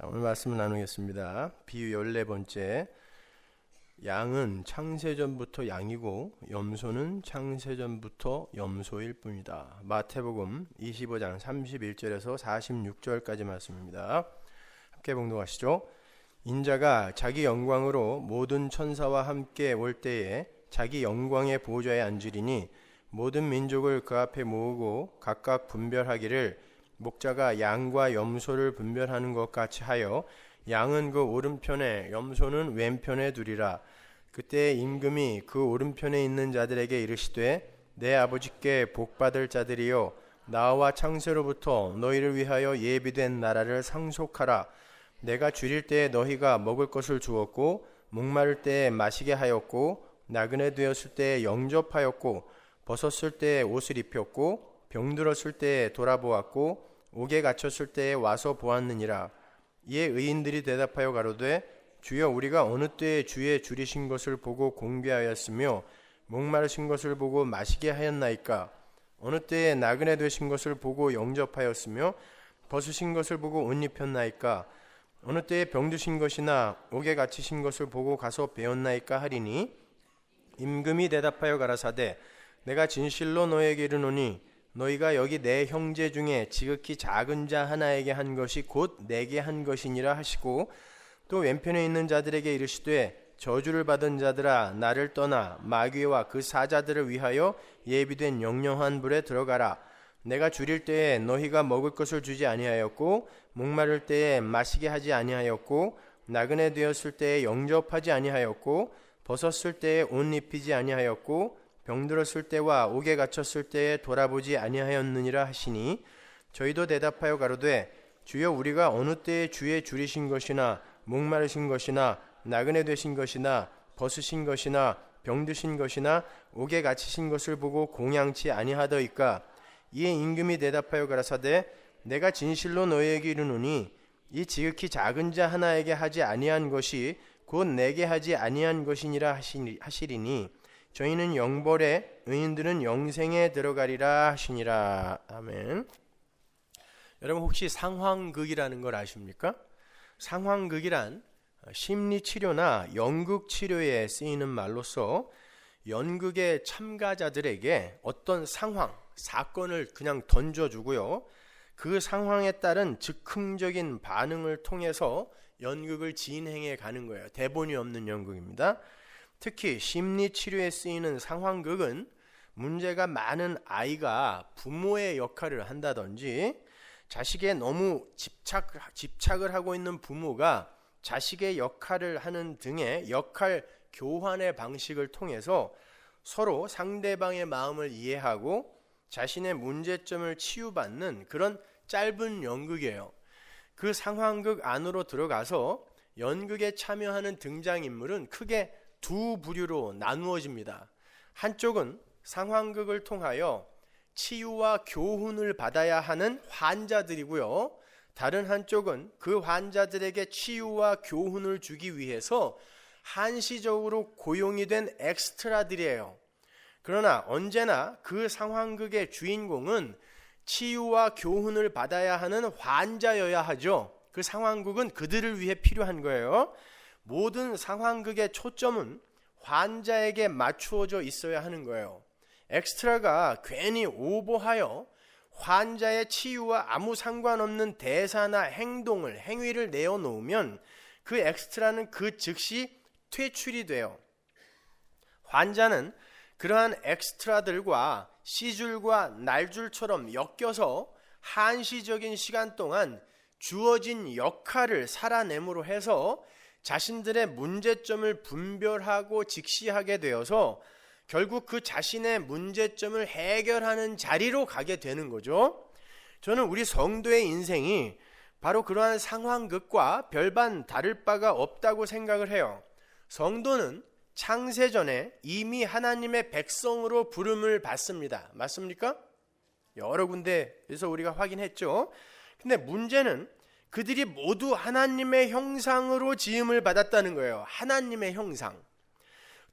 오늘 말씀을 나누겠습니다. 비유 14번째. 양은 창세전부터 양이고 염소는 창세전부터 염소일 뿐이다. 마태복음 25장 31절에서 46절까지 말씀입니다. 함께 봉독하시죠. 인자가 자기 영광으로 모든 천사와 함께 올 때에 자기 영광의 보좌에 앉으리니 모든 민족을 그 앞에 모으고 각각 분별하기를 목자가 양과 염소를 분별하는 것 같이 하여 양은 그 오른편에 염소는 왼편에 두리라. 그때 임금이 그 오른편에 있는 자들에게 이르시되 내 아버지께 복받을 자들이여 나와 창세로부터 너희를 위하여 예비된 나라를 상속하라. 내가 줄일 때에 너희가 먹을 것을 주었고 목마를 때에 마시게 하였고 나그네 되었을 때에 영접하였고 벗었을 때에 옷을 입혔고 병들었을 때에 돌아보았고 옥에 갇혔을 때에 와서 보았느니라. 이에 의인들이 대답하여 가로되 주여 우리가 어느 때에 주의 줄이신 것을 보고 공개하였으며 목마르신 것을 보고 마시게 하였나이까. 어느 때에 나그네 되신 것을 보고 영접하였으며 벗으신 것을 보고 옷 입혔나이까. 어느 때에 병드신 것이나 옥에 갇히신 것을 보고 가서 배웠나이까 하리니 임금이 대답하여 가라사대 내가 진실로 너에게 이르노니 너희가 여기 내 형제 중에 지극히 작은 자 하나에게 한 것이 곧 내게 한 것이니라 하시고 또 왼편에 있는 자들에게 이르시되 저주를 받은 자들아 나를 떠나 마귀와 그 사자들을 위하여 예비된 영영한 불에 들어가라. 내가 줄일 때에 너희가 먹을 것을 주지 아니하였고 목마를 때에 마시게 하지 아니하였고 나그네 되었을 때에 영접하지 아니하였고 벗었을 때에 옷 입히지 아니하였고 병들었을 때와 옥에 갇혔을 때에 돌아보지 아니하였느니라 하시니 저희도 대답하여 가로되 주여 우리가 어느 때에 주의 줄이신 것이나 목마르신 것이나 나그네 되신 것이나 벗으신 것이나 병드신 것이나 옥에 갇히신 것을 보고 공양치 아니하더이까. 이에 임금이 대답하여 가라사대 내가 진실로 너희에게 이르노니 이 지극히 작은 자 하나에게 하지 아니한 것이 곧 내게 하지 아니한 것이니라 하시리니 저희는 영벌에 의인들은 영생에 들어가리라 하시니라. 아멘. 여러분 혹시 상황극이라는 걸 아십니까? 상황극이란 심리치료나 연극치료에 쓰이는 말로서 연극의 참가자들에게 어떤 상황, 사건을 그냥 던져주고요. 그 상황에 따른 즉흥적인 반응을 통해서 연극을 진행해 가는 거예요. 대본이 없는 연극입니다. 특히 심리치료에 쓰이는 상황극은 문제가 많은 아이가 부모의 역할을 한다든지 자식에 너무 집착을 하고 있는 부모가 자식의 역할을 하는 등의 역할 교환의 방식을 통해서 서로 상대방의 마음을 이해하고 자신의 문제점을 치유받는 그런 짧은 연극이에요. 그 상황극 안으로 들어가서 연극에 참여하는 등장인물은 크게 두 부류로 나누어집니다. 한쪽은 상황극을 통하여 치유와 교훈을 받아야 하는 환자들이고요. 다른 한쪽은 그 환자들에게 치유와 교훈을 주기 위해서 한시적으로 고용이 된 엑스트라들이에요. 그러나 언제나 그 상황극의 주인공은 치유와 교훈을 받아야 하는 환자여야 하죠. 그 상황극은 그들을 위해 필요한 거예요. 모든 상황극의 초점은 환자에게 맞추어져 있어야 하는 거예요. 엑스트라가 괜히 오버하여 환자의 치유와 아무 상관없는 대사나 행위를 내어놓으면 그 엑스트라는 그 즉시 퇴출이 돼요. 환자는 그러한 엑스트라들과 C줄과 날줄처럼 엮여서 한시적인 시간 동안 주어진 역할을 살아내므로 해서 자신들의 문제점을 분별하고 직시하게 되어서 결국 그 자신의 문제점을 해결하는 자리로 가게 되는 거죠. 저는 우리 성도의 인생이 바로 그러한 상황극과 별반 다를 바가 없다고 생각을 해요. 성도는 창세전에 이미 하나님의 백성으로 부름을 받습니다. 맞습니까? 여러 군데에서 우리가 확인했죠. 근데 문제는 그들이 모두 하나님의 형상으로 지음을 받았다는 거예요. 하나님의 형상.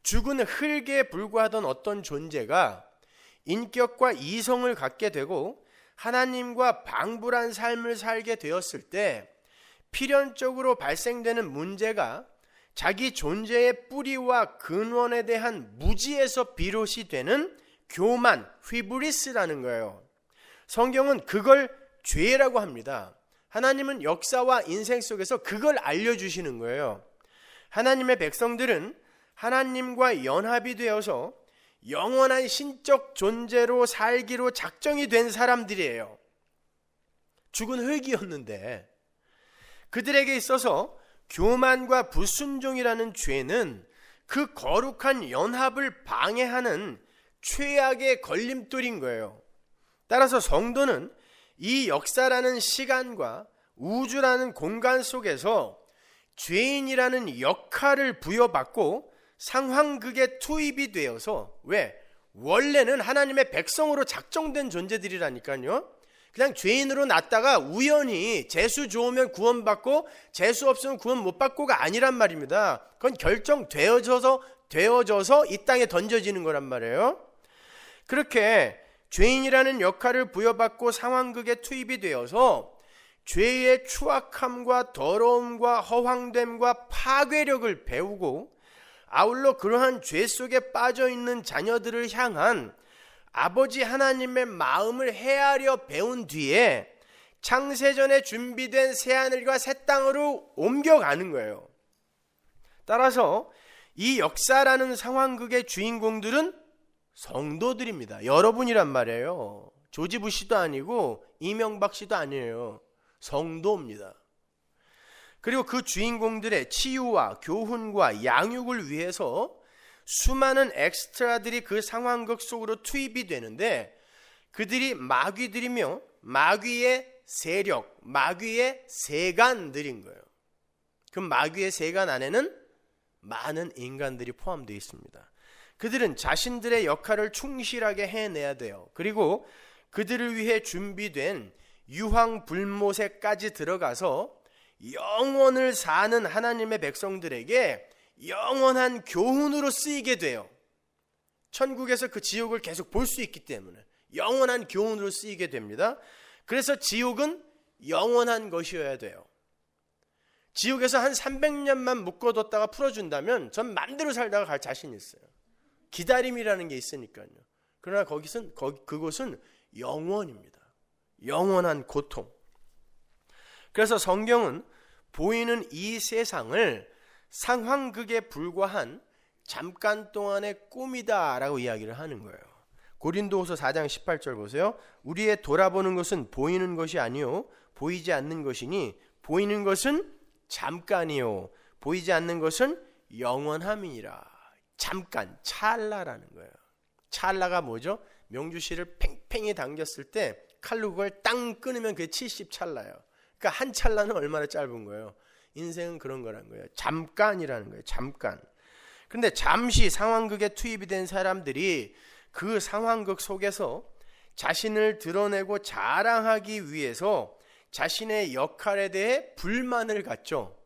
죽은 흙에 불과하던 어떤 존재가 인격과 이성을 갖게 되고 하나님과 방불한 삶을 살게 되었을 때 필연적으로 발생되는 문제가 자기 존재의 뿌리와 근원에 대한 무지에서 비롯이 되는 교만, 휘브리스라는 거예요. 성경은 그걸 죄라고 합니다. 하나님은 역사와 인생 속에서 그걸 알려주시는 거예요. 하나님의 백성들은 하나님과 연합이 되어서 영원한 신적 존재로 살기로 작정이 된 사람들이에요. 죽은 흙이었는데 그들에게 있어서 교만과 불순종이라는 죄는 그 거룩한 연합을 방해하는 최악의 걸림돌인 거예요. 따라서 성도는 이 역사라는 시간과 우주라는 공간 속에서 죄인이라는 역할을 부여받고 상황극에 투입이 되어서, 왜? 원래는 하나님의 백성으로 작정된 존재들이라니까요. 그냥 죄인으로 났다가 우연히 재수 좋으면 구원받고 재수 없으면 구원 못 받고가 아니란 말입니다. 그건 결정되어져서 이 땅에 던져지는 거란 말이에요. 그렇게 죄인이라는 역할을 부여받고 상황극에 투입이 되어서 죄의 추악함과 더러움과 허황됨과 파괴력을 배우고, 아울러 그러한 죄 속에 빠져있는 자녀들을 향한 아버지 하나님의 마음을 헤아려 배운 뒤에 창세전에 준비된 새하늘과 새 땅으로 옮겨가는 거예요. 따라서 이 역사라는 상황극의 주인공들은 성도들입니다. 여러분이란 말이에요. 조지 부시도 아니고 이명박 씨도 아니에요. 성도입니다. 그리고 그 주인공들의 치유와 교훈과 양육을 위해서 수많은 엑스트라들이 그 상황극 속으로 투입이 되는데, 그들이 마귀들이며 마귀의 세력, 마귀의 세간들인 거예요. 그 마귀의 세간 안에는 많은 인간들이 포함되어 있습니다. 그들은 자신들의 역할을 충실하게 해내야 돼요. 그리고 그들을 위해 준비된 유황불못에까지 들어가서 영원을 사는 하나님의 백성들에게 영원한 교훈으로 쓰이게 돼요. 천국에서 그 지옥을 계속 볼 수 있기 때문에 영원한 교훈으로 쓰이게 됩니다. 그래서 지옥은 영원한 것이어야 돼요. 지옥에서 한 300년만 묶어뒀다가 풀어준다면 전 맘대로 살다가 갈 자신이 있어요. 기다림이라는 게 있으니까요. 그러나 그곳은 영원입니다. 영원한 고통. 그래서 성경은 보이는 이 세상을 상황극에 불과한 잠깐 동안의 꿈이다 라고 이야기를 하는 거예요. 고린도후서 4장 18절 보세요. 우리의 돌아보는 것은 보이는 것이 아니요 보이지 않는 것이니 보이는 것은 잠깐이요 보이지 않는 것은 영원함이니라. 잠깐, 찰나라는 거예요. 찰나가 뭐죠? 명주실을 팽팽히 당겼을 때 칼로 그걸 땅 끊으면 그게 70찰나예요. 그러니까 한 찰나는 얼마나 짧은 거예요? 인생은 그런 거란 거예요. 잠깐이라는 거예요. 잠깐. 그런데 잠시 상황극에 투입이 된 사람들이 그 상황극 속에서 자신을 드러내고 자랑하기 위해서 자신의 역할에 대해 불만을 갖죠.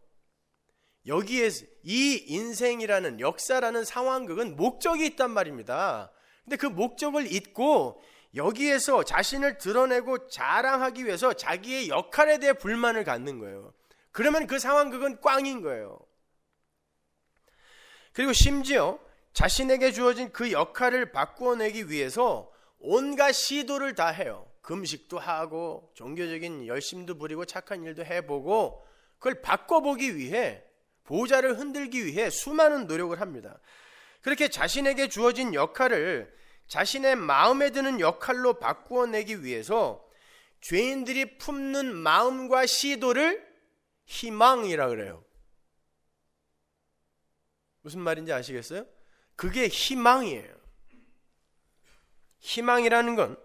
여기에 이 인생이라는 역사라는 상황극은 목적이 있단 말입니다. 근데 그 목적을 잊고 여기에서 자신을 드러내고 자랑하기 위해서 자기의 역할에 대해 불만을 갖는 거예요. 그러면 그 상황극은 꽝인 거예요. 그리고 심지어 자신에게 주어진 그 역할을 바꾸어내기 위해서 온갖 시도를 다 해요. 금식도 하고 종교적인 열심도 부리고 착한 일도 해보고 그걸 바꿔보기 위해, 보좌를 흔들기 위해 수많은 노력을 합니다. 그렇게 자신에게 주어진 역할을 자신의 마음에 드는 역할로 바꾸어내기 위해서 죄인들이 품는 마음과 시도를 희망이라 그래요. 무슨 말인지 아시겠어요? 그게 희망이에요. 희망이라는 건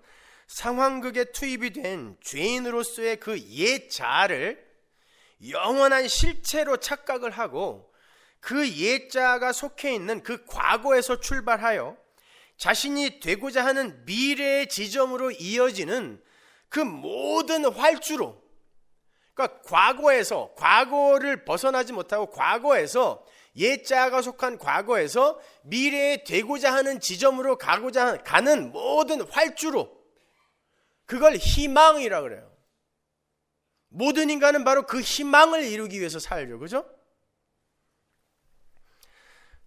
상황극에 투입이 된 죄인으로서의 그 옛 자아를 영원한 실체로 착각을 하고 그 옛 자아가 속해 있는 그 과거에서 출발하여 자신이 되고자 하는 미래의 지점으로 이어지는 그 모든 활주로, 그러니까 과거를 벗어나지 못하고 과거에서 옛 자아가 속한 과거에서 미래에 되고자 하는 지점으로 가는 모든 활주로, 그걸 희망이라 그래요. 모든 인간은 바로 그 희망을 이루기 위해서 살죠. 그죠?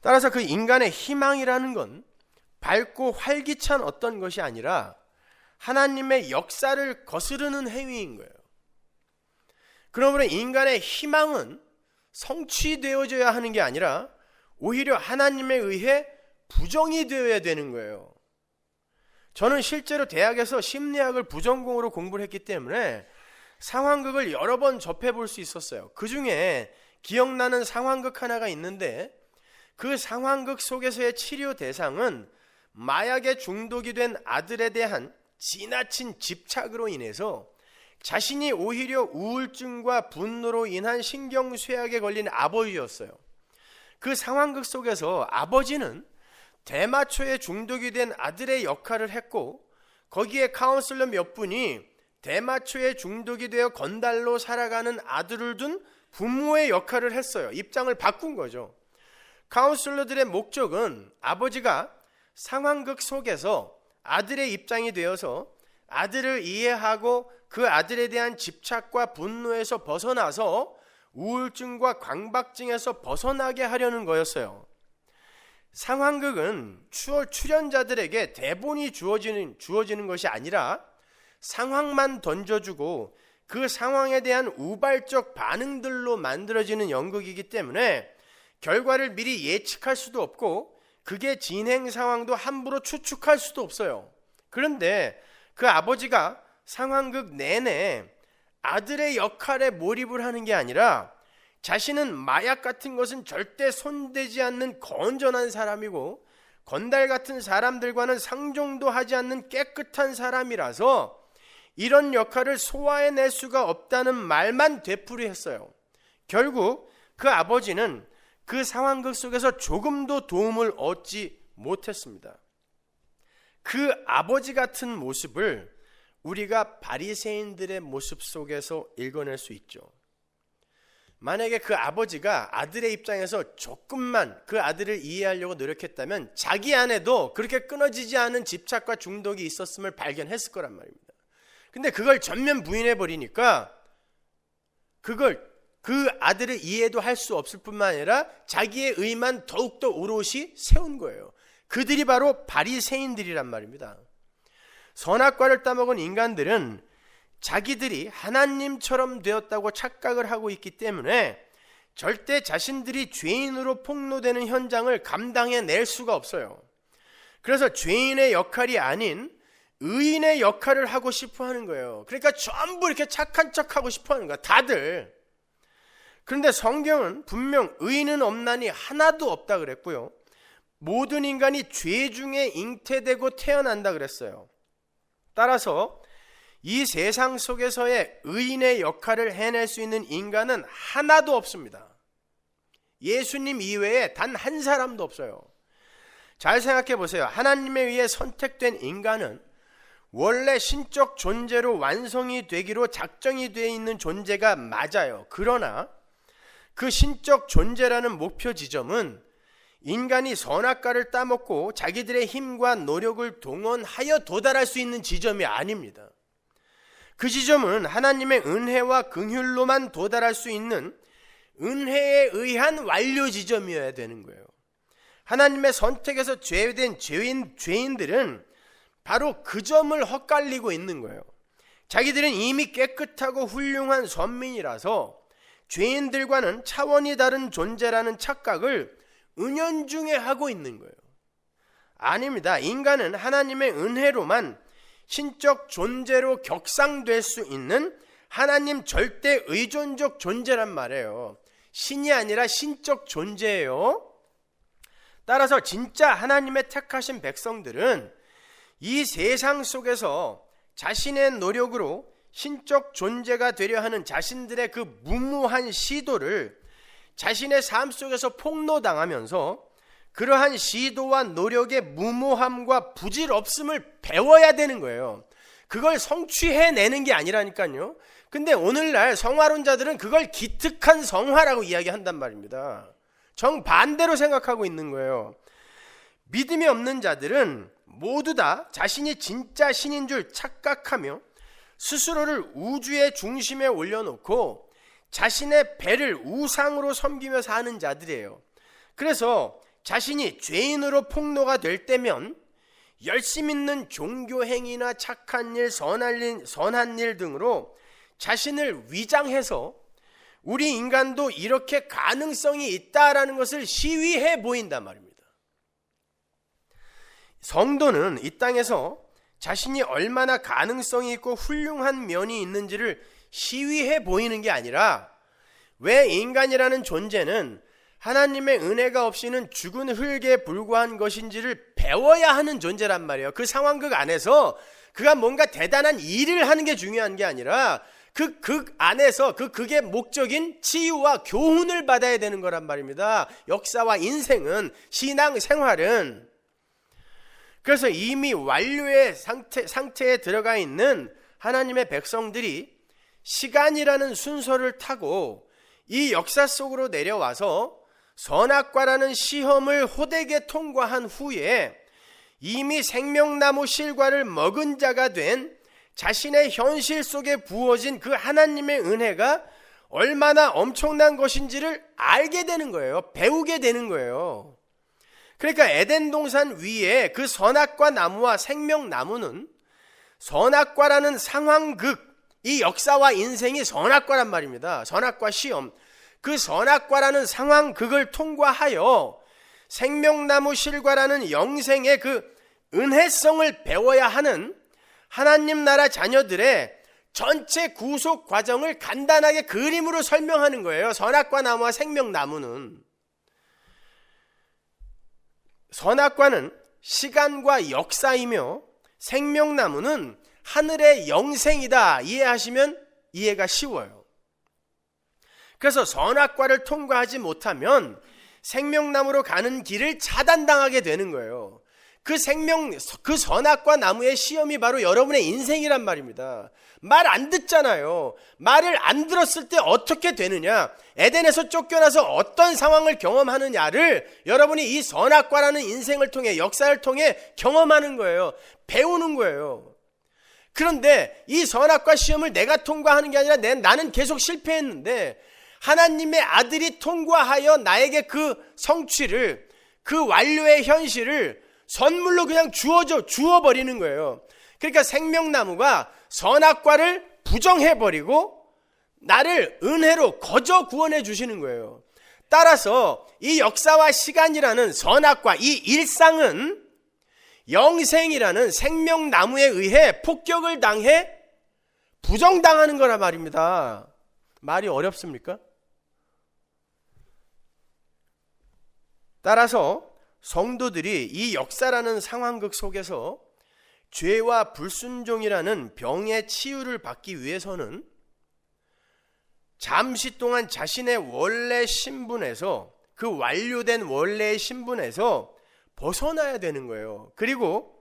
따라서 그 인간의 희망이라는 건 밝고 활기찬 어떤 것이 아니라 하나님의 역사를 거스르는 행위인 거예요. 그러므로 인간의 희망은 성취되어져야 하는 게 아니라 오히려 하나님에 의해 부정이 되어야 되는 거예요. 저는 실제로 대학에서 심리학을 부전공으로 공부를 했기 때문에 상황극을 여러 번 접해볼 수 있었어요. 그 중에 기억나는 상황극 하나가 있는데 그 상황극 속에서의 치료 대상은 마약에 중독이 된 아들에 대한 지나친 집착으로 인해서 자신이 오히려 우울증과 분노로 인한 신경쇠약에 걸린 아버지였어요. 그 상황극 속에서 아버지는 대마초에 중독이 된 아들의 역할을 했고 거기에 카운슬러 몇 분이 대마초에 중독이 되어 건달로 살아가는 아들을 둔 부모의 역할을 했어요. 입장을 바꾼 거죠. 카운슬러들의 목적은 아버지가 상황극 속에서 아들의 입장이 되어서 아들을 이해하고 그 아들에 대한 집착과 분노에서 벗어나서 우울증과 강박증에서 벗어나게 하려는 거였어요. 상황극은 출연자들에게 대본이 주어지는 것이 아니라 상황만 던져주고 그 상황에 대한 우발적 반응들로 만들어지는 연극이기 때문에 결과를 미리 예측할 수도 없고 그게 진행 상황도 함부로 추측할 수도 없어요. 그런데 그 아버지가 상황극 내내 아들의 역할에 몰입을 하는 게 아니라 자신은 마약 같은 것은 절대 손대지 않는 건전한 사람이고 건달 같은 사람들과는 상종도 하지 않는 깨끗한 사람이라서 이런 역할을 소화해낼 수가 없다는 말만 되풀이했어요. 결국 그 아버지는 그 상황극 속에서 조금도 도움을 얻지 못했습니다. 그 아버지 같은 모습을 우리가 바리새인들의 모습 속에서 읽어낼 수 있죠. 만약에 그 아버지가 아들의 입장에서 조금만 그 아들을 이해하려고 노력했다면 자기 안에도 그렇게 끊어지지 않은 집착과 중독이 있었음을 발견했을 거란 말입니다. 근데 그걸 전면 부인해버리니까 그 아들을 이해도 할 수 없을 뿐만 아니라 자기의 의만 더욱더 오롯이 세운 거예요. 그들이 바로 바리새인들이란 말입니다. 선악과를 따먹은 인간들은 자기들이 하나님처럼 되었다고 착각을 하고 있기 때문에 절대 자신들이 죄인으로 폭로되는 현장을 감당해낼 수가 없어요. 그래서 죄인의 역할이 아닌 의인의 역할을 하고 싶어 하는 거예요. 그러니까 전부 이렇게 착한 척하고 싶어 하는 거야, 다들. 그런데 성경은 분명 의인은 없나니 하나도 없다 그랬고요. 모든 인간이 죄 중에 잉태되고 태어난다 그랬어요. 따라서 이 세상 속에서의 의인의 역할을 해낼 수 있는 인간은 하나도 없습니다. 예수님 이외에 단 한 사람도 없어요. 잘 생각해 보세요. 하나님에 의해 선택된 인간은 원래 신적 존재로 완성이 되기로 작정이 되어 있는 존재가 맞아요. 그러나 그 신적 존재라는 목표 지점은 인간이 선악과를 따먹고 자기들의 힘과 노력을 동원하여 도달할 수 있는 지점이 아닙니다. 그 지점은 하나님의 은혜와 긍휼로만 도달할 수 있는 은혜에 의한 완료 지점이어야 되는 거예요. 하나님의 선택에서 죄된 죄인들은 바로 그 점을 헛갈리고 있는 거예요. 자기들은 이미 깨끗하고 훌륭한 선민이라서 죄인들과는 차원이 다른 존재라는 착각을 은연중에 하고 있는 거예요. 아닙니다. 인간은 하나님의 은혜로만 신적 존재로 격상될 수 있는 하나님 절대 의존적 존재란 말이에요. 신이 아니라 신적 존재예요. 따라서 진짜 하나님의 택하신 백성들은 이 세상 속에서 자신의 노력으로 신적 존재가 되려 하는 자신들의 그 무모한 시도를 자신의 삶 속에서 폭로당하면서 그러한 시도와 노력의 무모함과 부질없음을 배워야 되는 거예요. 그걸 성취해내는 게 아니라니까요. 근데 오늘날 성화론자들은 그걸 기특한 성화라고 이야기한단 말입니다. 정반대로 생각하고 있는 거예요. 믿음이 없는 자들은 모두 다 자신이 진짜 신인 줄 착각하며 스스로를 우주의 중심에 올려놓고 자신의 배를 우상으로 섬기며 사는 자들이에요. 그래서 자신이 죄인으로 폭로가 될 때면 열심 있는 종교 행위나 착한 일, 선한 일 등으로 자신을 위장해서 우리 인간도 이렇게 가능성이 있다라는 것을 시위해 보인단 말입니다. 성도는 이 땅에서 자신이 얼마나 가능성이 있고 훌륭한 면이 있는지를 시위해 보이는 게 아니라, 왜 인간이라는 존재는 하나님의 은혜가 없이는 죽은 흙에 불과한 것인지를 배워야 하는 존재란 말이에요. 그 상황극 안에서 그가 뭔가 대단한 일을 하는 게 중요한 게 아니라 그 극 안에서 그 극의 목적인 치유와 교훈을 받아야 되는 거란 말입니다. 역사와 인생은, 신앙 생활은. 그래서 이미 완료의 상태에 들어가 있는 하나님의 백성들이 시간이라는 순서를 타고 이 역사 속으로 내려와서 선악과라는 시험을 호되게 통과한 후에 이미 생명나무 실과를 먹은 자가 된 자신의 현실 속에 부어진 그 하나님의 은혜가 얼마나 엄청난 것인지를 알게 되는 거예요. 배우게 되는 거예요. 그러니까 에덴 동산 위에 그 선악과 나무와 생명나무는 선악과라는 상황극, 이 역사와 인생이 선악과란 말입니다. 선악과 시험. 그 선악과라는 상황극을 통과하여 생명나무 실과라는 영생의 그 은혜성을 배워야 하는 하나님 나라 자녀들의 전체 구속 과정을 간단하게 그림으로 설명하는 거예요. 선악과 나무와 생명나무는. 선악과는 시간과 역사이며 생명나무는 하늘의 영생이다. 이해하시면 이해가 쉬워요. 그래서 선악과를 통과하지 못하면 생명나무로 가는 길을 차단당하게 되는 거예요. 그 선악과 나무의 시험이 바로 여러분의 인생이란 말입니다. 말 안 듣잖아요. 말을 안 들었을 때 어떻게 되느냐, 에덴에서 쫓겨나서 어떤 상황을 경험하느냐를 여러분이 이 선악과라는 인생을 통해, 역사를 통해 경험하는 거예요. 배우는 거예요. 그런데 이 선악과 시험을 내가 통과하는 게 아니라 나는 계속 실패했는데 하나님의 아들이 통과하여 나에게 그 성취를, 그 완료의 현실을 선물로 그냥 주어버리는 거예요. 그러니까 생명나무가 선악과를 부정해버리고 나를 은혜로 거저 구원해 주시는 거예요. 따라서 이 역사와 시간이라는 선악과, 이 일상은 영생이라는 생명나무에 의해 폭격을 당해 부정당하는 거란 말입니다. 말이 어렵습니까? 따라서 성도들이 이 역사라는 상황극 속에서 죄와 불순종이라는 병의 치유를 받기 위해서는 잠시 동안 자신의 원래 신분에서, 그 완료된 원래의 신분에서 벗어나야 되는 거예요. 그리고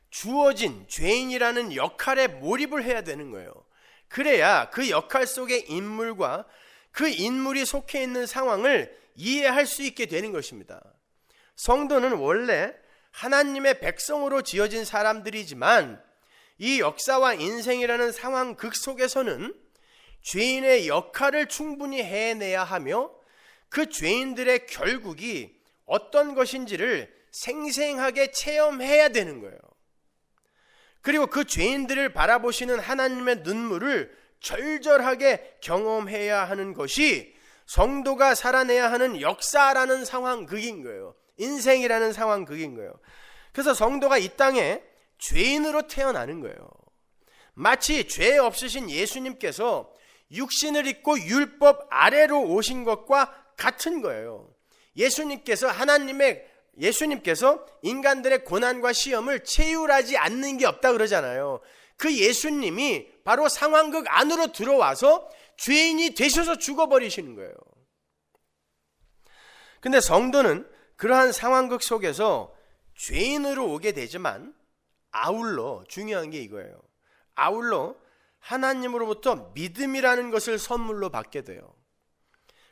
주어진 죄인이라는 역할에 몰입을 해야 되는 거예요. 그래야 그 역할 속의 인물과 그 인물이 속해 있는 상황을 이해할 수 있게 되는 것입니다. 성도는 원래 하나님의 백성으로 지어진 사람들이지만 이 역사와 인생이라는 상황극 속에서는 죄인의 역할을 충분히 해내야 하며 그 죄인들의 결국이 어떤 것인지를 생생하게 체험해야 되는 거예요. 그리고 그 죄인들을 바라보시는 하나님의 눈물을 절절하게 경험해야 하는 것이 성도가 살아내야 하는 역사라는 상황극인 거예요. 인생이라는 상황극인 거예요. 그래서 성도가 이 땅에 죄인으로 태어나는 거예요. 마치 죄 없으신 예수님께서 육신을 입고 율법 아래로 오신 것과 같은 거예요. 예수님께서 인간들의 고난과 시험을 체휼하지 않는 게 없다 그러잖아요. 그 예수님이 바로 상황극 안으로 들어와서 죄인이 되셔서 죽어버리시는 거예요. 근데 성도는 그러한 상황극 속에서 죄인으로 오게 되지만 아울러 중요한 게 이거예요. 아울러 하나님으로부터 믿음이라는 것을 선물로 받게 돼요.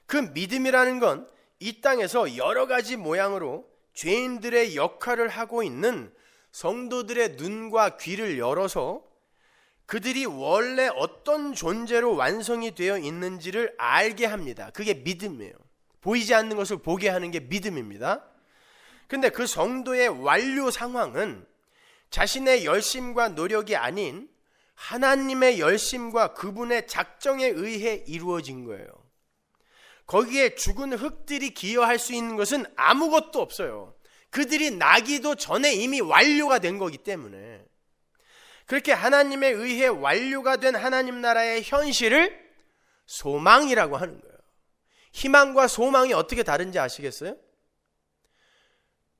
그 믿음이라는 건 이 땅에서 여러 가지 모양으로 죄인들의 역할을 하고 있는 성도들의 눈과 귀를 열어서 그들이 원래 어떤 존재로 완성이 되어 있는지를 알게 합니다. 그게 믿음이에요. 보이지 않는 것을 보게 하는 게 믿음입니다. 근데 그 성도의 완료 상황은 자신의 열심과 노력이 아닌 하나님의 열심과 그분의 작정에 의해 이루어진 거예요. 거기에 죽은 흙들이 기여할 수 있는 것은 아무것도 없어요. 그들이 나기도 전에 이미 완료가 된 거기 때문에. 그렇게 하나님에 의해 완료가 된 하나님 나라의 현실을 소망이라고 하는 거예요. 희망과 소망이 어떻게 다른지 아시겠어요?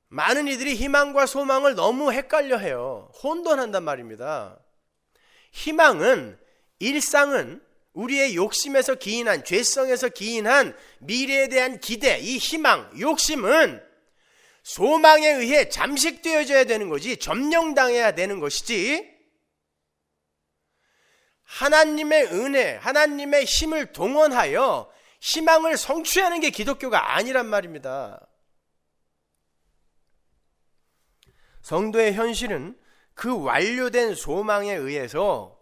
많은 이들이 희망과 소망을 너무 헷갈려 해요. 혼돈한단 말입니다. 희망은, 일상은 우리의 욕심에서 기인한, 죄성에서 기인한 미래에 대한 기대, 이 희망, 욕심은 소망에 의해 잠식되어져야 되는 거지, 점령당해야 되는 것이지, 하나님의 은혜, 하나님의 힘을 동원하여 희망을 성취하는 게 기독교가 아니란 말입니다. 성도의 현실은 그 완료된 소망에 의해서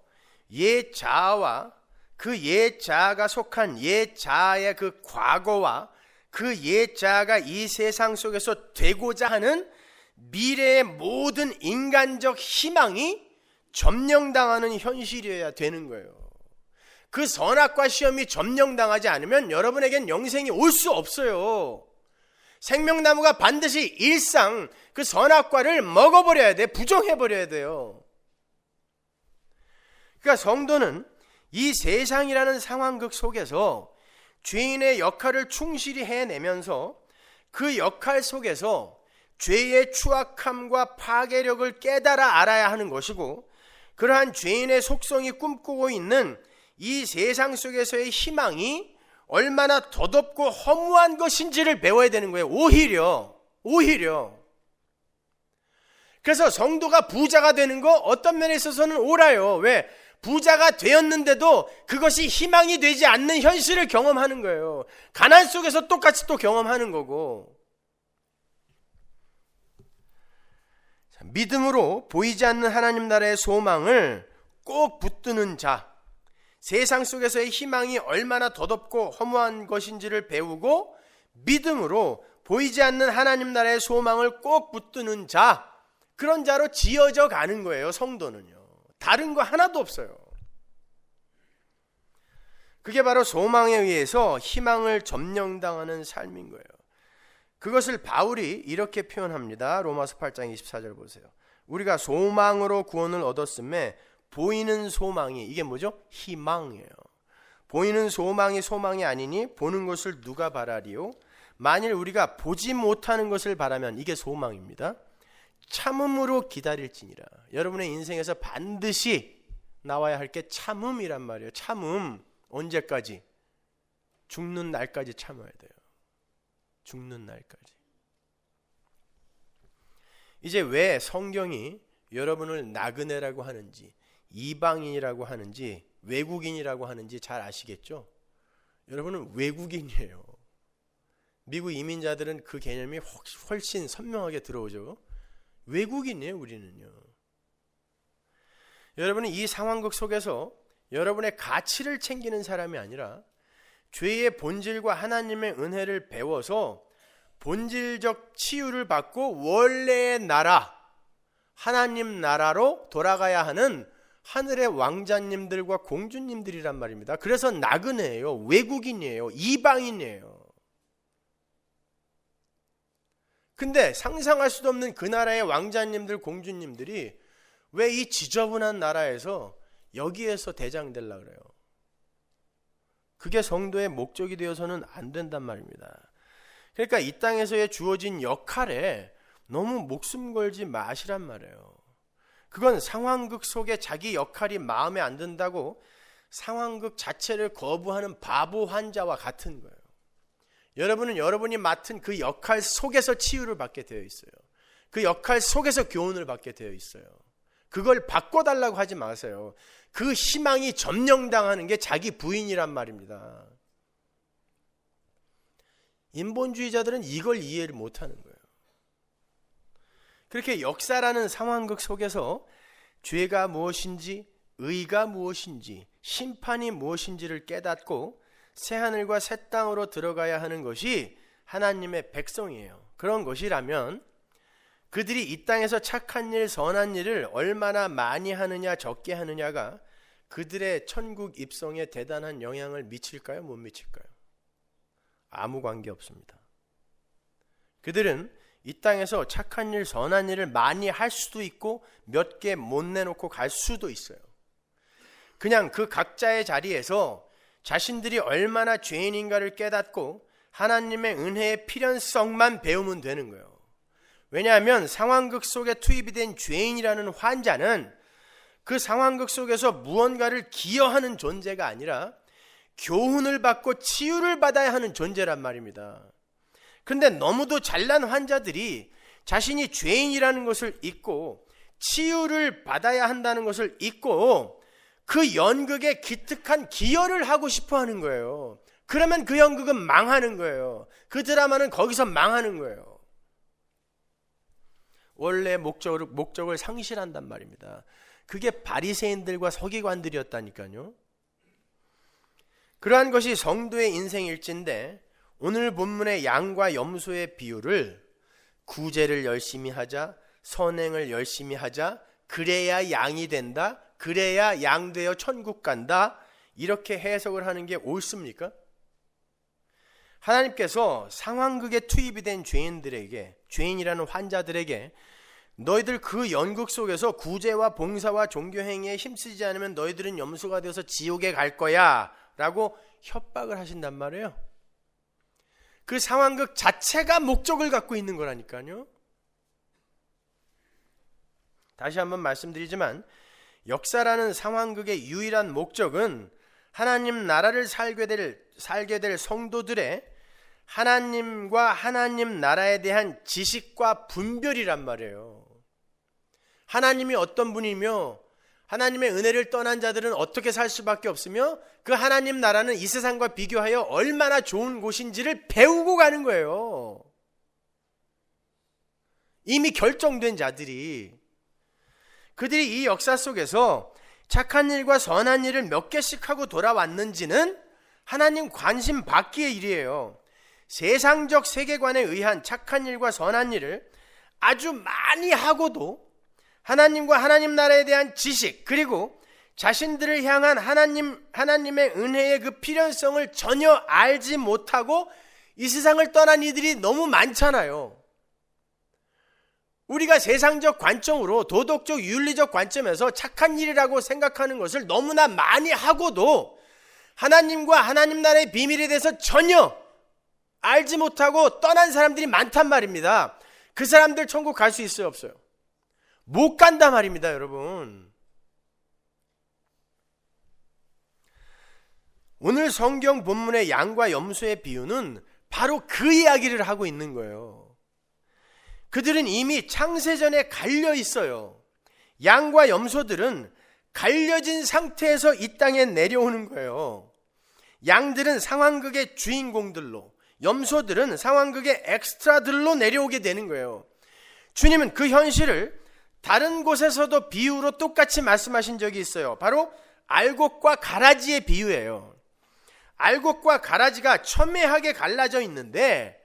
옛 자아와 그 옛 자아가 속한 옛 자아의 그 과거와 그 옛 자아가 이 세상 속에서 되고자 하는 미래의 모든 인간적 희망이 점령당하는 현실이어야 되는 거예요. 그 선악과 시험이 점령당하지 않으면 여러분에겐 영생이 올 수 없어요. 생명나무가 반드시 일상 그 선악과를 먹어버려야 돼. 부정해버려야 돼요. 그러니까 성도는 이 세상이라는 상황극 속에서 죄인의 역할을 충실히 해내면서 그 역할 속에서 죄의 추악함과 파괴력을 깨달아 알아야 하는 것이고, 그러한 죄인의 속성이 꿈꾸고 있는 이 세상 속에서의 희망이 얼마나 더덥고 허무한 것인지를 배워야 되는 거예요. 오히려. 그래서 성도가 부자가 되는 거 어떤 면에 있어서는 옳아요. 왜? 부자가 되었는데도 그것이 희망이 되지 않는 현실을 경험하는 거예요. 가난 속에서 똑같이 또 경험하는 거고. 믿음으로 보이지 않는 하나님 나라의 소망을 꼭 붙드는 자, 세상 속에서의 희망이 얼마나 더덥고 허무한 것인지를 배우고 믿음으로 보이지 않는 하나님 나라의 소망을 꼭 붙드는 자, 그런 자로 지어져 가는 거예요. 성도는요. 다른 거 하나도 없어요. 그게 바로 소망에 의해서 희망을 점령당하는 삶인 거예요. 그것을 바울이 이렇게 표현합니다. 로마서 8장 24절 보세요. 우리가 소망으로 구원을 얻었음에 보이는 소망이, 이게 뭐죠? 희망이에요. 보이는 소망이 소망이 아니니 보는 것을 누가 바라리요? 만일 우리가 보지 못하는 것을 바라면 이게 소망입니다. 참음으로 기다릴지니라. 여러분의 인생에서 반드시 나와야 할 게 참음이란 말이에요. 참음. 언제까지? 죽는 날까지 참아야 돼요. 죽는 날까지. 이제 왜 성경이 여러분을 나그네라고 하는지, 이방인이라고 하는지, 외국인이라고 하는지 잘 아시겠죠? 여러분은 외국인이에요. 미국 이민자들은 그 개념이 훨씬 선명하게 들어오죠. 외국인이에요, 우리는요. 여러분은 이 상황극 속에서 여러분의 가치를 챙기는 사람이 아니라 죄의 본질과 하나님의 은혜를 배워서 본질적 치유를 받고 원래의 나라, 하나님 나라로 돌아가야 하는 하늘의 왕자님들과 공주님들이란 말입니다. 그래서 나그네예요. 외국인이에요. 이방인이에요. 근데 상상할 수도 없는 그 나라의 왕자님들, 공주님들이 왜 이 지저분한 나라에서 여기에서 대장 되려고 그래요? 그게 성도의 목적이 되어서는 안 된단 말입니다. 그러니까 이 땅에서의 주어진 역할에 너무 목숨 걸지 마시란 말이에요. 그건 상황극 속에 자기 역할이 마음에 안 든다고 상황극 자체를 거부하는 바보 환자와 같은 거예요. 여러분은 여러분이 맡은 그 역할 속에서 치유를 받게 되어 있어요. 그 역할 속에서 교훈을 받게 되어 있어요. 그걸 바꿔달라고 하지 마세요. 그 희망이 점령당하는 게 자기 부인이란 말입니다. 인본주의자들은 이걸 이해를 못하는 거예요. 그렇게 역사라는 상황극 속에서 죄가 무엇인지, 의가 무엇인지, 심판이 무엇인지를 깨닫고 새하늘과 새 땅으로 들어가야 하는 것이 하나님의 백성이에요. 그런 것이라면 그들이 이 땅에서 착한 일, 선한 일을 얼마나 많이 하느냐 적게 하느냐가 그들의 천국 입성에 대단한 영향을 미칠까요? 못 미칠까요? 아무 관계 없습니다. 그들은 이 땅에서 착한 일, 선한 일을 많이 할 수도 있고 몇 개 못 내놓고 갈 수도 있어요. 그냥 그 각자의 자리에서 자신들이 얼마나 죄인인가를 깨닫고 하나님의 은혜의 필연성만 배우면 되는 거예요. 왜냐하면 상황극 속에 투입이 된 죄인이라는 환자는 그 상황극 속에서 무언가를 기여하는 존재가 아니라 교훈을 받고 치유를 받아야 하는 존재란 말입니다. 그런데 너무도 잘난 환자들이 자신이 죄인이라는 것을 잊고 치유를 받아야 한다는 것을 잊고 그 연극에 기특한 기여를 하고 싶어 하는 거예요. 그러면 그 연극은 망하는 거예요. 그 드라마는 거기서 망하는 거예요. 원래 목적을 상실한단 말입니다. 그게 바리새인들과 서기관들이었다니까요. 그러한 것이 성도의 인생일진데 오늘 본문의 양과 염소의 비유를 구제를 열심히 하자, 선행을 열심히 하자, 그래야 양이 된다, 그래야 양 되어 천국 간다, 이렇게 해석을 하는 게 옳습니까? 하나님께서 상황극에 투입이 된 죄인들에게, 죄인이라는 환자들에게 너희들 그 연극 속에서 구제와 봉사와 종교행위에 힘쓰지 않으면 너희들은 염소가 되어서 지옥에 갈 거야 라고 협박을 하신단 말이에요. 그 상황극 자체가 목적을 갖고 있는 거라니까요. 다시 한번 말씀드리지만 역사라는 상황극의 유일한 목적은 하나님 나라를 살게 될 성도들의 하나님과 하나님 나라에 대한 지식과 분별이란 말이에요. 하나님이 어떤 분이며 하나님의 은혜를 떠난 자들은 어떻게 살 수밖에 없으며 그 하나님 나라는 이 세상과 비교하여 얼마나 좋은 곳인지를 배우고 가는 거예요. 이미 결정된 자들이, 그들이 이 역사 속에서 착한 일과 선한 일을 몇 개씩 하고 돌아왔는지는 하나님 관심 받기의 일이에요. 세상적 세계관에 의한 착한 일과 선한 일을 아주 많이 하고도 하나님과 하나님 나라에 대한 지식, 그리고 자신들을 향한 하나님의 은혜의 그 필연성을 전혀 알지 못하고 이 세상을 떠난 이들이 너무 많잖아요. 우리가 세상적 관점으로, 도덕적 윤리적 관점에서 착한 일이라고 생각하는 것을 너무나 많이 하고도 하나님과 하나님 나라의 비밀에 대해서 전혀 알지 못하고 떠난 사람들이 많단 말입니다. 그 사람들 천국 갈 수 있어요, 없어요? 못 간단 말입니다, 여러분. 오늘 성경 본문의 양과 염소의 비유는 바로 그 이야기를 하고 있는 거예요. 그들은 이미 창세전에 갈려 있어요. 양과 염소들은 갈려진 상태에서 이 땅에 내려오는 거예요. 양들은 상황극의 주인공들로, 염소들은 상황극의 엑스트라들로 내려오게 되는 거예요. 주님은 그 현실을 다른 곳에서도 비유로 똑같이 말씀하신 적이 있어요. 바로 알곡과 가라지의 비유예요. 알곡과 가라지가 첨예하게 갈라져 있는데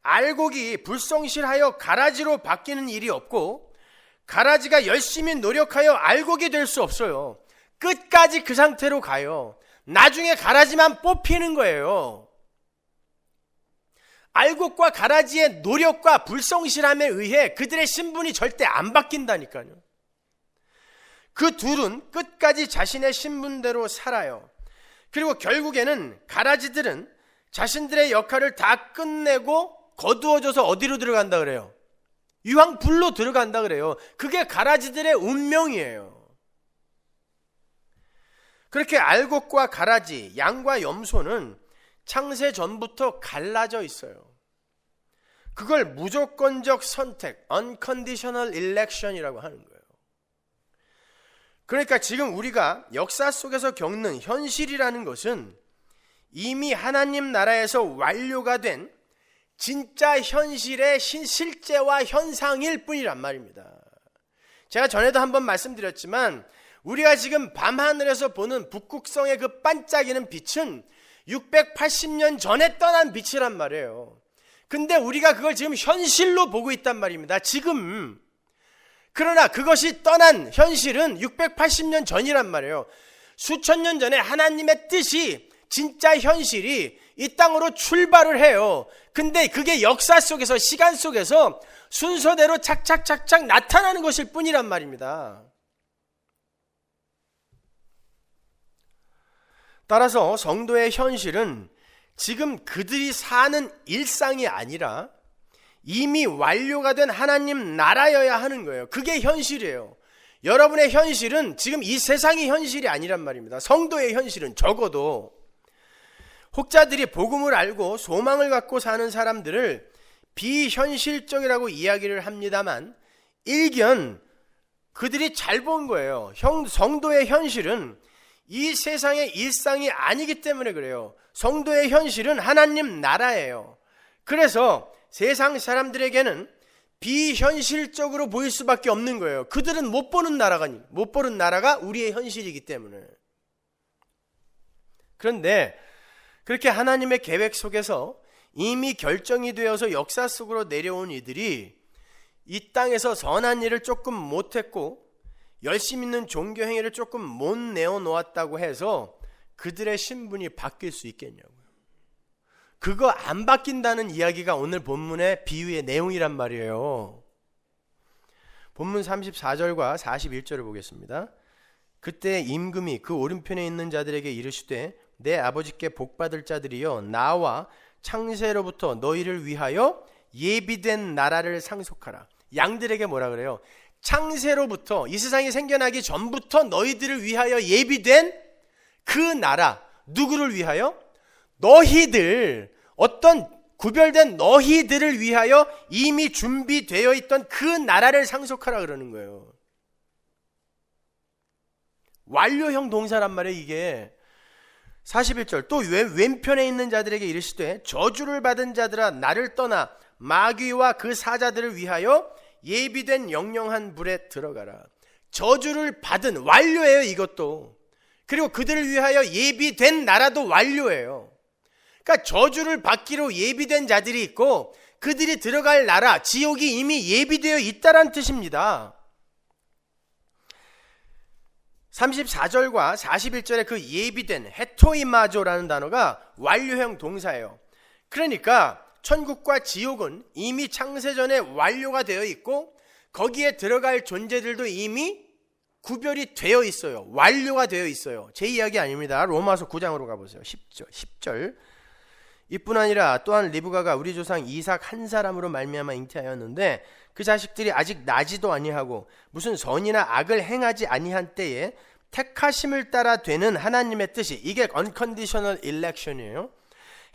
알곡이 불성실하여 가라지로 바뀌는 일이 없고 가라지가 열심히 노력하여 알곡이 될 수 없어요. 끝까지 그 상태로 가요. 나중에 가라지만 뽑히는 거예요. 알곡과 가라지의 노력과 불성실함에 의해 그들의 신분이 절대 안 바뀐다니까요. 그 둘은 끝까지 자신의 신분대로 살아요. 그리고 결국에는 가라지들은 자신들의 역할을 다 끝내고 거두어져서 어디로 들어간다 그래요? 유황불로 들어간다 그래요. 그게 가라지들의 운명이에요. 그렇게 알곡과 가라지, 양과 염소는 창세 전부터 갈라져 있어요. 그걸 무조건적 선택, unconditional election이라고 하는 거예요. 그러니까 지금 우리가 역사 속에서 겪는 현실이라는 것은 이미 하나님 나라에서 완료가 된 진짜 현실의 실제와 현상일 뿐이란 말입니다. 제가 전에도 한번 말씀드렸지만 우리가 지금 밤하늘에서 보는 북극성의 그 반짝이는 빛은 680년 전에 떠난 빛이란 말이에요. 근데 우리가 그걸 지금 현실로 보고 있단 말입니다. 지금. 그러나 그것이 떠난 현실은 680년 전이란 말이에요. 수천 년 전에 하나님의 뜻이 진짜 현실이 이 땅으로 출발을 해요. 근데 그게 역사 속에서 시간 속에서 순서대로 착착착착 나타나는 것일 뿐이란 말입니다. 따라서 성도의 현실은 지금 그들이 사는 일상이 아니라 이미 완료가 된 하나님 나라여야 하는 거예요. 그게 현실이에요. 여러분의 현실은 지금 이 세상이 현실이 아니란 말입니다. 성도의 현실은 적어도 혹자들이 복음을 알고 소망을 갖고 사는 사람들을 비현실적이라고 이야기를 합니다만 일견 그들이 잘 본 거예요. 성도의 현실은 이 세상의 일상이 아니기 때문에 그래요. 성도의 현실은 하나님 나라예요. 그래서 세상 사람들에게는 비현실적으로 보일 수밖에 없는 거예요. 그들은 못 보는 나라가 우리의 현실이기 때문에. 그런데 그렇게 하나님의 계획 속에서 이미 결정이 되어서 역사 속으로 내려온 이들이 이 땅에서 선한 일을 조금 못했고 열심 있는 종교 행위를 조금 못 내어놓았다고 해서 그들의 신분이 바뀔 수 있겠냐고요. 그거 안 바뀐다는 이야기가 오늘 본문의 비유의 내용이란 말이에요. 본문 34절과 41절을 보겠습니다. 그때 임금이 그 오른편에 있는 자들에게 이르시되 내 아버지께 복받을 자들이여 나와 창세로부터 너희를 위하여 예비된 나라를 상속하라. 양들에게 뭐라 그래요? 창세로부터 이 세상이 생겨나기 전부터 너희들을 위하여 예비된 그 나라. 누구를 위하여? 너희들, 어떤 구별된 너희들을 위하여 이미 준비되어 있던 그 나라를 상속하라 그러는 거예요. 완료형 동사란 말이에요. 이게 41절 또 왼편에 있는 자들에게 이르시되 저주를 받은 자들아 나를 떠나 마귀와 그 사자들을 위하여 예비된 영영한 불에 들어가라. 저주를 받은 완료예요. 이것도. 그리고 그들을 위하여 예비된 나라도 완료예요. 그러니까 저주를 받기로 예비된 자들이 있고 그들이 들어갈 나라, 지옥이 이미 예비되어 있다란 뜻입니다. 34절과 41절에 그 예비된 헤토이마조라는 단어가 완료형 동사예요. 그러니까 천국과 지옥은 이미 창세전에 완료가 되어 있고 거기에 들어갈 존재들도 이미 구별이 되어 있어요. 완료가 되어 있어요. 제 이야기 아닙니다. 로마서 9장으로 가보세요. 10절 이뿐 아니라 또한 리브가가 우리 조상 이삭 한 사람으로 말미암아 잉태하였는데 그 자식들이 아직 나지도 아니하고 무슨 선이나 악을 행하지 아니한 때에 택하심을 따라 되는 하나님의 뜻이, 이게 unconditional election이에요.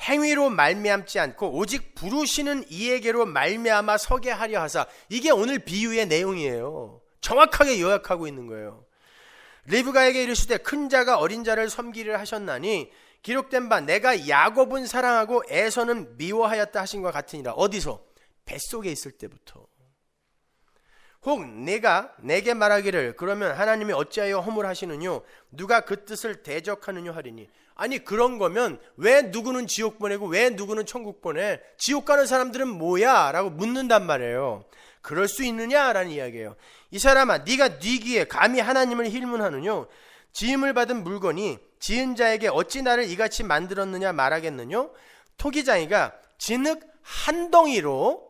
행위로 말미암지 않고 오직 부르시는 이에게로 말미암아 서게 하려 하사. 이게 오늘 비유의 내용이에요. 정확하게 요약하고 있는 거예요. 리브가에게 이르시되 큰 자가 어린 자를 섬기려 하셨나니 기록된 바 내가 야곱은 사랑하고 에서는 미워하였다 하신 것 같으니라. 어디서? 뱃속에 있을 때부터. 혹 내가 내게 말하기를 그러면 하나님이 어찌하여 허물하시느뇨 누가 그 뜻을 대적하느뇨 하리니. 아니 그런 거면 왜 누구는 지옥 보내고 왜 누구는 천국 보내? 지옥 가는 사람들은 뭐야? 라고 묻는단 말이에요. 그럴 수 있느냐라는 이야기예요. 이 사람아 네가 네 귀에 감히 하나님을 힐문하느뇨 지음을 받은 물건이 지은 자에게 어찌 나를 이같이 만들었느냐 말하겠느뇨. 토기장이가 진흙 한 덩이로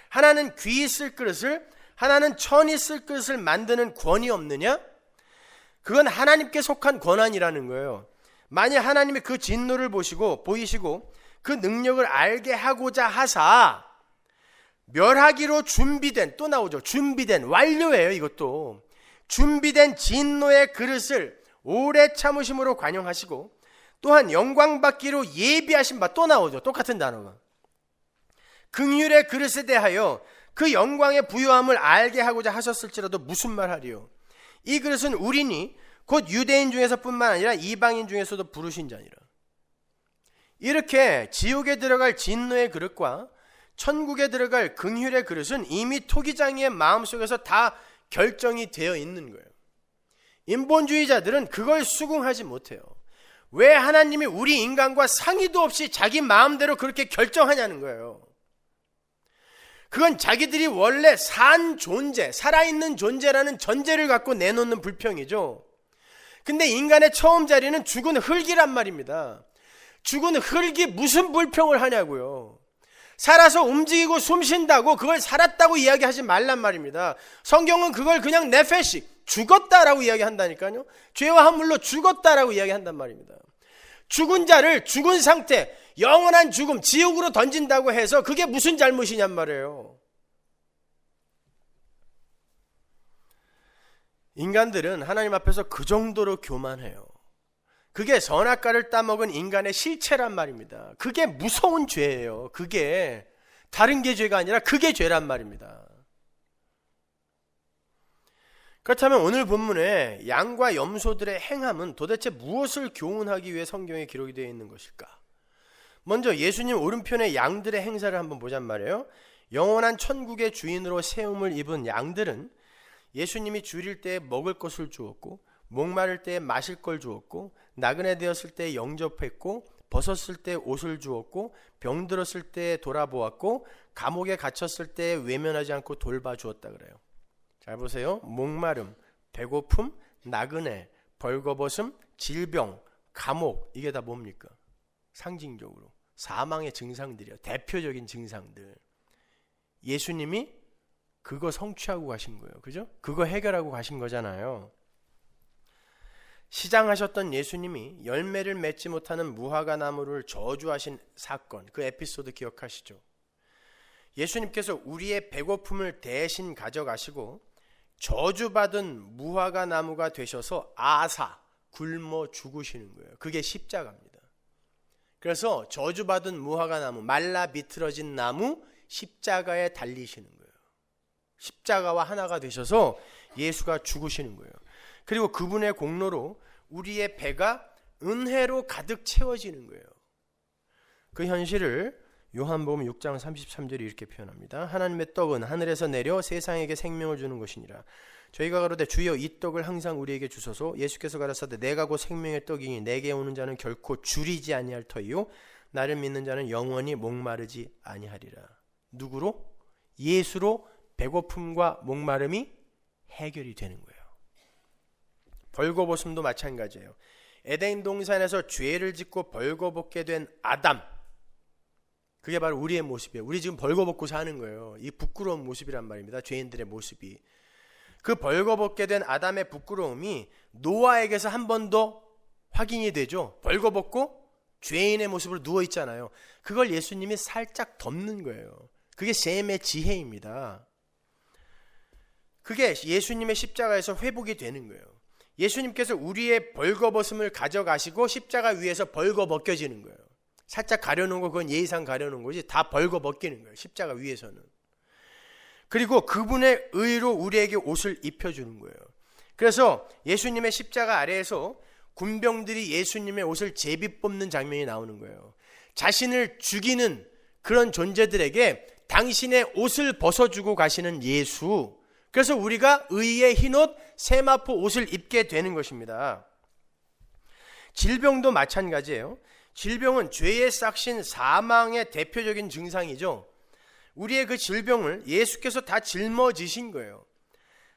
하나는 귀 쓸 그릇을 하나는 천이 쓸 그릇을 만드는 권이 없느냐? 그건 하나님께 속한 권한이라는 거예요. 만약 하나님이 그 진노를 보이시고 그 능력을 알게 하고자 하사 멸하기로 준비된, 또 나오죠. 준비된, 완료예요. 이것도 준비된 진노의 그릇을 오래 참으심으로 관용하시고 또한 영광받기로 예비하신 바, 또 나오죠. 똑같은 단어가. 긍휼의 그릇에 대하여 그 영광의 부요함을 알게 하고자 하셨을지라도 무슨 말 하리요. 이 그릇은 우리니 곧 유대인 중에서 뿐만 아니라 이방인 중에서도 부르신 자니라. 이렇게 지옥에 들어갈 진노의 그릇과 천국에 들어갈 긍휼의 그릇은 이미 토기장이의 마음속에서 다 결정이 되어 있는 거예요. 인본주의자들은 그걸 수긍하지 못해요. 왜 하나님이 우리 인간과 상의도 없이 자기 마음대로 그렇게 결정하냐는 거예요. 그건 자기들이 원래 산 존재, 살아있는 존재라는 전제를 갖고 내놓는 불평이죠. 근데 인간의 처음 자리는 죽은 흙이란 말입니다. 죽은 흙이 무슨 불평을 하냐고요. 살아서 움직이고 숨 쉰다고 그걸 살았다고 이야기하지 말란 말입니다. 성경은 그걸 그냥 네페시, 죽었다라고 이야기한다니까요. 죄와 함물로 죽었다라고 이야기한단 말입니다. 죽은 자를 죽은 상태, 영원한 죽음, 지옥으로 던진다고 해서 그게 무슨 잘못이냔 말이에요. 인간들은 하나님 앞에서 그 정도로 교만해요. 그게 선악과를 따먹은 인간의 실체란 말입니다. 그게 무서운 죄예요. 그게 다른 게 죄가 아니라 그게 죄란 말입니다. 그렇다면 오늘 본문에 양과 염소들의 행함은 도대체 무엇을 교훈하기 위해 성경에 기록이 되어 있는 것일까? 먼저 예수님 오른편의 양들의 행사를 한번 보잔 말이에요. 영원한 천국의 주인으로 세움을 입은 양들은 예수님이 줄일 때 먹을 것을 주었고, 목마를 때 마실 걸 주었고, 나그네 되었을 때 영접했고, 벗었을 때 옷을 주었고, 병들었을 때 돌아보았고, 감옥에 갇혔을 때 외면하지 않고 돌봐주었다 그래요. 잘 보세요. 목마름, 배고픔, 나그네, 벌거벗음, 질병, 감옥, 이게 다 뭡니까? 상징적으로 사망의 증상들이에요. 대표적인 증상들. 예수님이 그거 성취하고 가신 거예요. 그죠? 그거 해결하고 가신 거잖아요. 시장하셨던 예수님이 열매를 맺지 못하는 무화과 나무를 저주하신 사건, 그 에피소드 기억하시죠? 예수님께서 우리의 배고픔을 대신 가져가시고 저주받은 무화과 나무가 되셔서 아사, 굶어 죽으시는 거예요. 그게 십자가입니다. 그래서 저주받은 무화과 나무, 말라 비틀어진 나무, 십자가에 달리시는 거예요. 십자가와 하나가 되셔서 예수가 죽으시는 거예요. 그리고 그분의 공로로 우리의 배가 은혜로 가득 채워지는 거예요. 그 현실을 요한복음 6장 33절이 이렇게 표현합니다. 하나님의 떡은 하늘에서 내려 세상에게 생명을 주는 것이니라. 저희가 가로되 주여 이 떡을 항상 우리에게 주소서. 예수께서 가라사대 내가 곧 생명의 떡이니 내게 오는 자는 결코 줄이지 아니할 터이요 나를 믿는 자는 영원히 목마르지 아니하리라. 누구로? 예수로 배고픔과 목마름이 해결이 되는 거예요. 벌거벗음도 마찬가지예요. 에덴 동산에서 죄를 짓고 벌거벗게 된 아담, 그게 바로 우리의 모습이에요. 우리 지금 벌거벗고 사는 거예요. 이 부끄러운 모습이란 말입니다. 죄인들의 모습이. 그 벌거벗게 된 아담의 부끄러움이 노아에게서 한 번 더 확인이 되죠. 벌거벗고 죄인의 모습으로 누워있잖아요. 그걸 예수님이 살짝 덮는 거예요. 그게 셈의 지혜입니다. 그게 예수님의 십자가에서 회복이 되는 거예요. 예수님께서 우리의 벌거벗음을 가져가시고 십자가 위에서 벌거벗겨지는 거예요. 살짝 가려놓은 거, 그건 예의상 가려놓은 거지 다 벌거벗기는 거예요. 십자가 위에서는. 그리고 그분의 의로 우리에게 옷을 입혀주는 거예요. 그래서 예수님의 십자가 아래에서 군병들이 예수님의 옷을 제비 뽑는 장면이 나오는 거예요. 자신을 죽이는 그런 존재들에게 당신의 옷을 벗어주고 가시는 예수. 그래서 우리가 의의 흰옷, 세마포 옷을 입게 되는 것입니다. 질병도 마찬가지예요. 질병은 죄의 싹신 사망의 대표적인 증상이죠. 우리의 그 질병을 예수께서 다 짊어지신 거예요.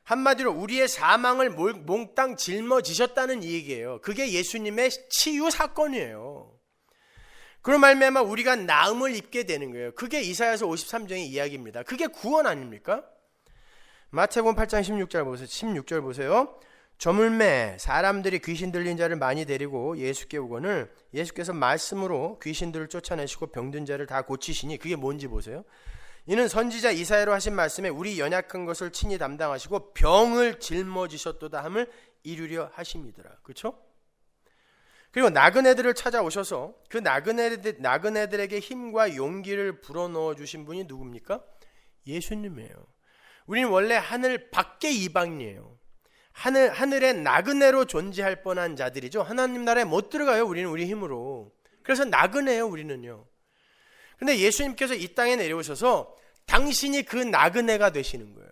한마디로 우리의 사망을 몽땅 짊어지셨다는 얘기예요. 그게 예수님의 치유 사건이에요. 그런 말미암아 우리가 나음을 입게 되는 거예요. 그게 이사야서 53장의 이야기입니다. 그게 구원 아닙니까? 마태복음 8장 16절 보세요. 16절 보세요. 저물매 사람들이 귀신 들린 자를 많이 데리고 예수께 오거늘 예수께서 말씀으로 귀신들을 쫓아내시고 병든 자를 다 고치시니, 그게 뭔지 보세요. 이는 선지자 이사야로 하신 말씀에 우리 연약한 것을 친히 담당하시고 병을 짊어지셨도다 함을 이루려 하심이더라. 그렇죠? 그리고 나그네들을 찾아오셔서 그 나그네들에게 힘과 용기를 불어넣어 주신 분이 누굽니까? 예수님이에요. 우리는 원래 하늘 밖의 이방인이에요. 하늘의 나그네로 존재할 뻔한 자들이죠. 하나님 나라에 못 들어가요. 우리는 우리 힘으로. 그래서 나그네예요. 우리는요. 근데 예수님께서 이 땅에 내려오셔서 당신이 그 나그네가 되시는 거예요.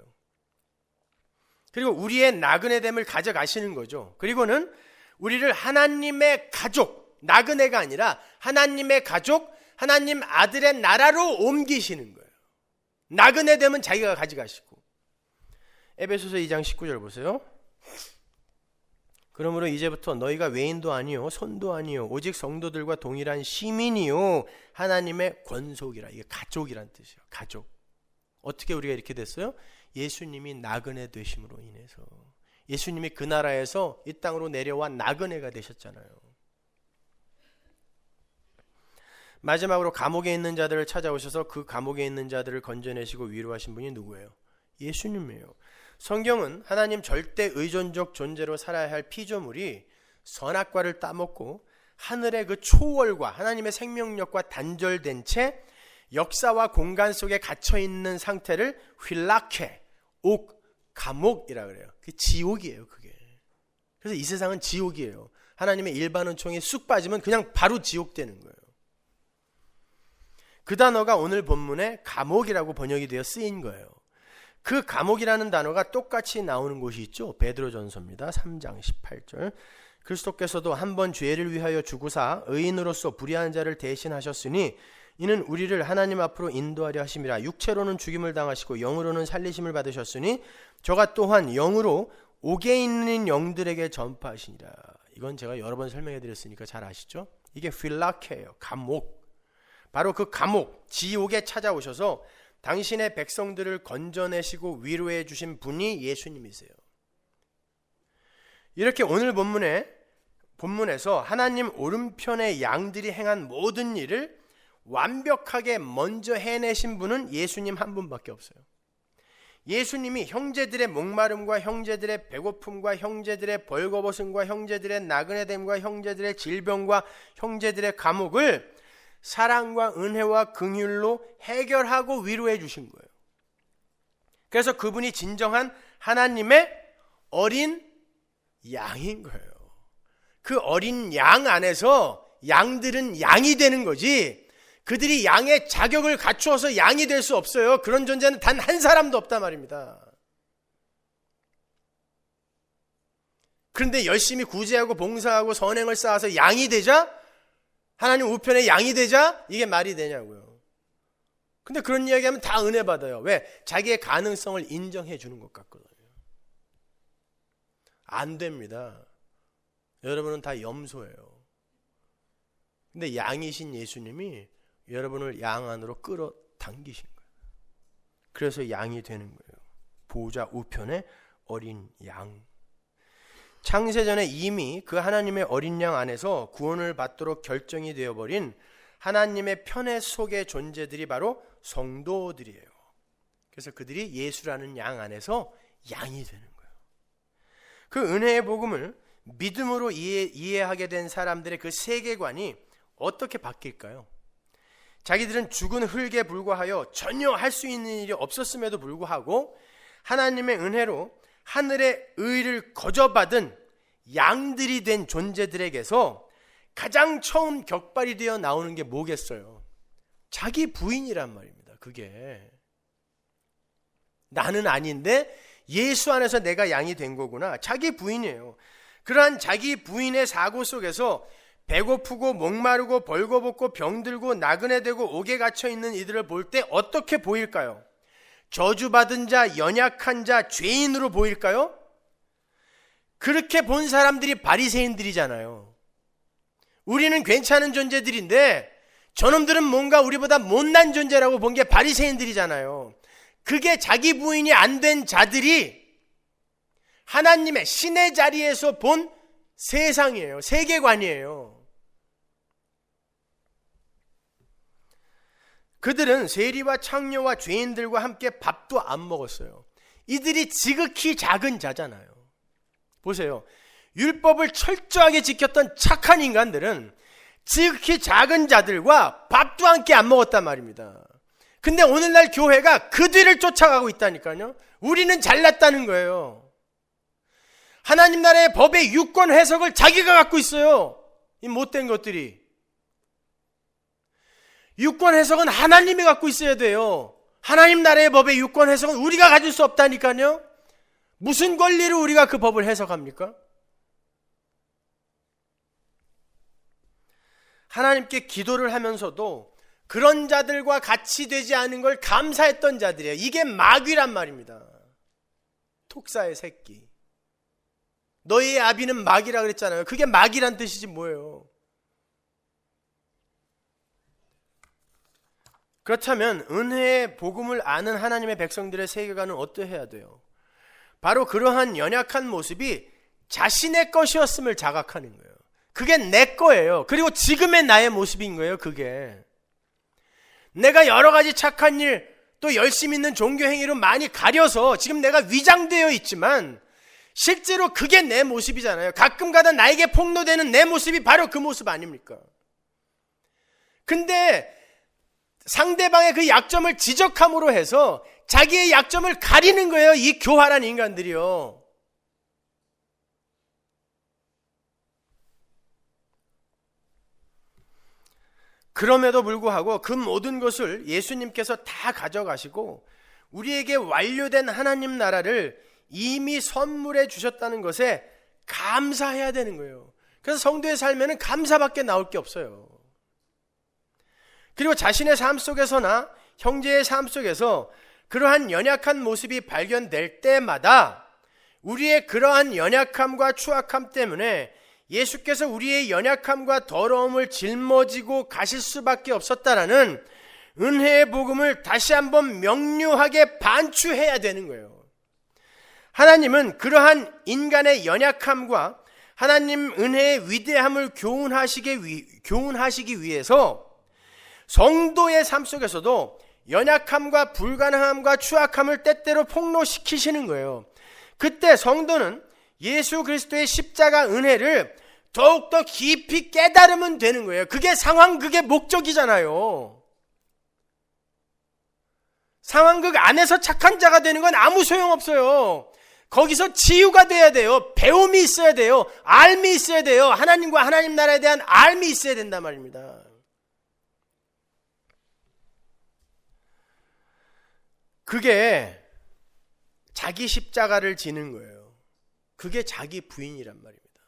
그리고 우리의 나그네됨을 가져가시는 거죠. 그리고는 우리를 하나님의 가족, 나그네가 아니라 하나님의 가족, 하나님 아들의 나라로 옮기시는 거예요. 나그네됨은 자기가 가져가시고. 에베소서 2장 19절 보세요. 그러므로 이제부터 너희가 외인도 아니요 손도 아니요 오직 성도들과 동일한 시민이요 하나님의 권속이라. 이게 가족이란 뜻이에요. 가족. 어떻게 우리가 이렇게 됐어요? 예수님이 나그네 되심으로 인해서. 예수님이 그 나라에서 이 땅으로 내려와 나그네가 되셨잖아요. 마지막으로 감옥에 있는 자들을 찾아오셔서 그 감옥에 있는 자들을 건져내시고 위로하신 분이 누구예요? 예수님이에요. 성경은 하나님 절대 의존적 존재로 살아야 할 피조물이 선악과를 따먹고 하늘의 그 초월과 하나님의 생명력과 단절된 채 역사와 공간 속에 갇혀있는 상태를 휠라케, 옥, 감옥이라 그래요. 그게 지옥이에요. 그게. 그래서 이 세상은 지옥이에요. 하나님의 일반 은총이 쑥 빠지면 그냥 바로 지옥 되는 거예요. 그 단어가 오늘 본문에 감옥이라고 번역이 되어 쓰인 거예요. 그 감옥이라는 단어가 똑같이 나오는 곳이 있죠. 베드로전서입니다. 3장 18절. 그리스도께서도 한 번 죄를 위하여 죽으사 의인으로서 불의한 자를 대신하셨으니 이는 우리를 하나님 앞으로 인도하려 하심이라. 육체로는 죽임을 당하시고 영으로는 살리심을 받으셨으니 저가 또한 영으로 옥에 있는 영들에게 전파하시니라. 이건 제가 여러 번 설명해 드렸으니까 잘 아시죠? 이게 휠라케예요. 감옥. 바로 그 감옥, 지옥에 찾아오셔서 당신의 백성들을 건져내시고 위로해 주신 분이 예수님이세요. 이렇게 오늘 본문에서 하나님 오른편의 양들이 행한 모든 일을 완벽하게 먼저 해내신 분은 예수님 한 분밖에 없어요. 예수님이 형제들의 목마름과 형제들의 배고픔과 형제들의 벌거벗음과 형제들의 나그네됨과 형제들의 질병과 형제들의 감옥을 사랑과 은혜와 긍휼로 해결하고 위로해 주신 거예요. 그래서 그분이 진정한 하나님의 어린 양인 거예요. 그 어린 양 안에서 양들은 양이 되는 거지, 그들이 양의 자격을 갖추어서 양이 될 수 없어요. 그런 존재는 단 한 사람도 없단 말입니다. 그런데 열심히 구제하고 봉사하고 선행을 쌓아서 양이 되자, 하나님 우편에 양이 되자, 이게 말이 되냐고요. 근데 그런 이야기하면 다 은혜 받아요. 왜? 자기의 가능성을 인정해 주는 것 같거든요. 안 됩니다. 여러분은 다 염소예요. 근데 양이신 예수님이 여러분을 양 안으로 끌어당기신 거예요. 그래서 양이 되는 거예요. 보호자 우편의 어린 양. 창세전에 이미 그 하나님의 어린 양 안에서 구원을 받도록 결정이 되어버린 하나님의 편애 속의 존재들이 바로 성도들이에요. 그래서 그들이 예수라는 양 안에서 양이 되는 거예요. 그 은혜의 복음을 믿음으로 이해하게 된 사람들의 그 세계관이 어떻게 바뀔까요? 자기들은 죽은 흙에 불과하여 전혀 할 수 있는 일이 없었음에도 불구하고 하나님의 은혜로 하늘의 의를 거저받은 양들이 된 존재들에게서 가장 처음 격발이 되어 나오는 게 뭐겠어요? 자기 부인이란 말입니다. 그게 나는 아닌데 예수 안에서 내가 양이 된 거구나. 자기 부인이에요. 그러한 자기 부인의 사고 속에서 배고프고 목마르고 벌거벗고 병들고 나그네되고 옥에 갇혀있는 이들을 볼 때 어떻게 보일까요? 저주받은 자, 연약한 자, 죄인으로 보일까요? 그렇게 본 사람들이 바리새인들이잖아요. 우리는 괜찮은 존재들인데 저놈들은 뭔가 우리보다 못난 존재라고 본 게 바리새인들이잖아요. 그게 자기 부인이 안 된 자들이 하나님의 신의 자리에서 본 세상이에요. 세계관이에요. 그들은 세리와 창녀와 죄인들과 함께 밥도 안 먹었어요. 이들이 지극히 작은 자잖아요. 보세요. 율법을 철저하게 지켰던 착한 인간들은 지극히 작은 자들과 밥도 함께 안 먹었단 말입니다. 근데 오늘날 교회가 그 뒤를 쫓아가고 있다니까요. 우리는 잘났다는 거예요. 하나님 나라의 법의 유권 해석을 자기가 갖고 있어요. 이 못된 것들이. 유권 해석은 하나님이 갖고 있어야 돼요. 하나님 나라의 법의 유권 해석은 우리가 가질 수 없다니까요. 무슨 권리로 우리가 그 법을 해석합니까? 하나님께 기도를 하면서도 그런 자들과 같이 되지 않은 걸 감사했던 자들이에요. 이게 마귀란 말입니다. 톡사의 새끼. 너희의 아비는 마귀라 그랬잖아요. 그게 마귀란 뜻이지 뭐예요. 그렇다면 은혜의 복음을 아는 하나님의 백성들의 세계관은 어떠해야 돼요? 바로 그러한 연약한 모습이 자신의 것이었음을 자각하는 거예요. 그게 내 거예요. 그리고 지금의 나의 모습인 거예요. 그게 내가 여러 가지 착한 일, 또 열심히 있는 종교 행위로 많이 가려서 지금 내가 위장되어 있지만 실제로 그게 내 모습이잖아요. 가끔가다 나에게 폭로되는 내 모습이 바로 그 모습 아닙니까? 근데 상대방의 그 약점을 지적함으로 해서 자기의 약점을 가리는 거예요. 이 교활한 인간들이요. 그럼에도 불구하고 그 모든 것을 예수님께서 다 가져가시고 우리에게 완료된 하나님 나라를 이미 선물해 주셨다는 것에 감사해야 되는 거예요. 그래서 성도의 삶에는 감사밖에 나올 게 없어요. 그리고 자신의 삶 속에서나 형제의 삶 속에서 그러한 연약한 모습이 발견될 때마다 우리의 그러한 연약함과 추악함 때문에 예수께서 우리의 연약함과 더러움을 짊어지고 가실 수밖에 없었다라는 은혜의 복음을 다시 한번 명료하게 반추해야 되는 거예요. 하나님은 그러한 인간의 연약함과 하나님 은혜의 위대함을 교훈하시기 위해서 성도의 삶 속에서도 연약함과 불가능함과 추악함을 때때로 폭로시키시는 거예요. 그때 성도는 예수 그리스도의 십자가 은혜를 더욱더 깊이 깨달으면 되는 거예요. 그게 상황극의 목적이잖아요. 상황극 안에서 착한 자가 되는 건 아무 소용없어요. 거기서 치유가 돼야 돼요. 배움이 있어야 돼요. 알미 있어야 돼요. 하나님과 하나님 나라에 대한 알미 있어야 된단 말입니다. 그게 자기 십자가를 지는 거예요. 그게 자기 부인이란 말입니다.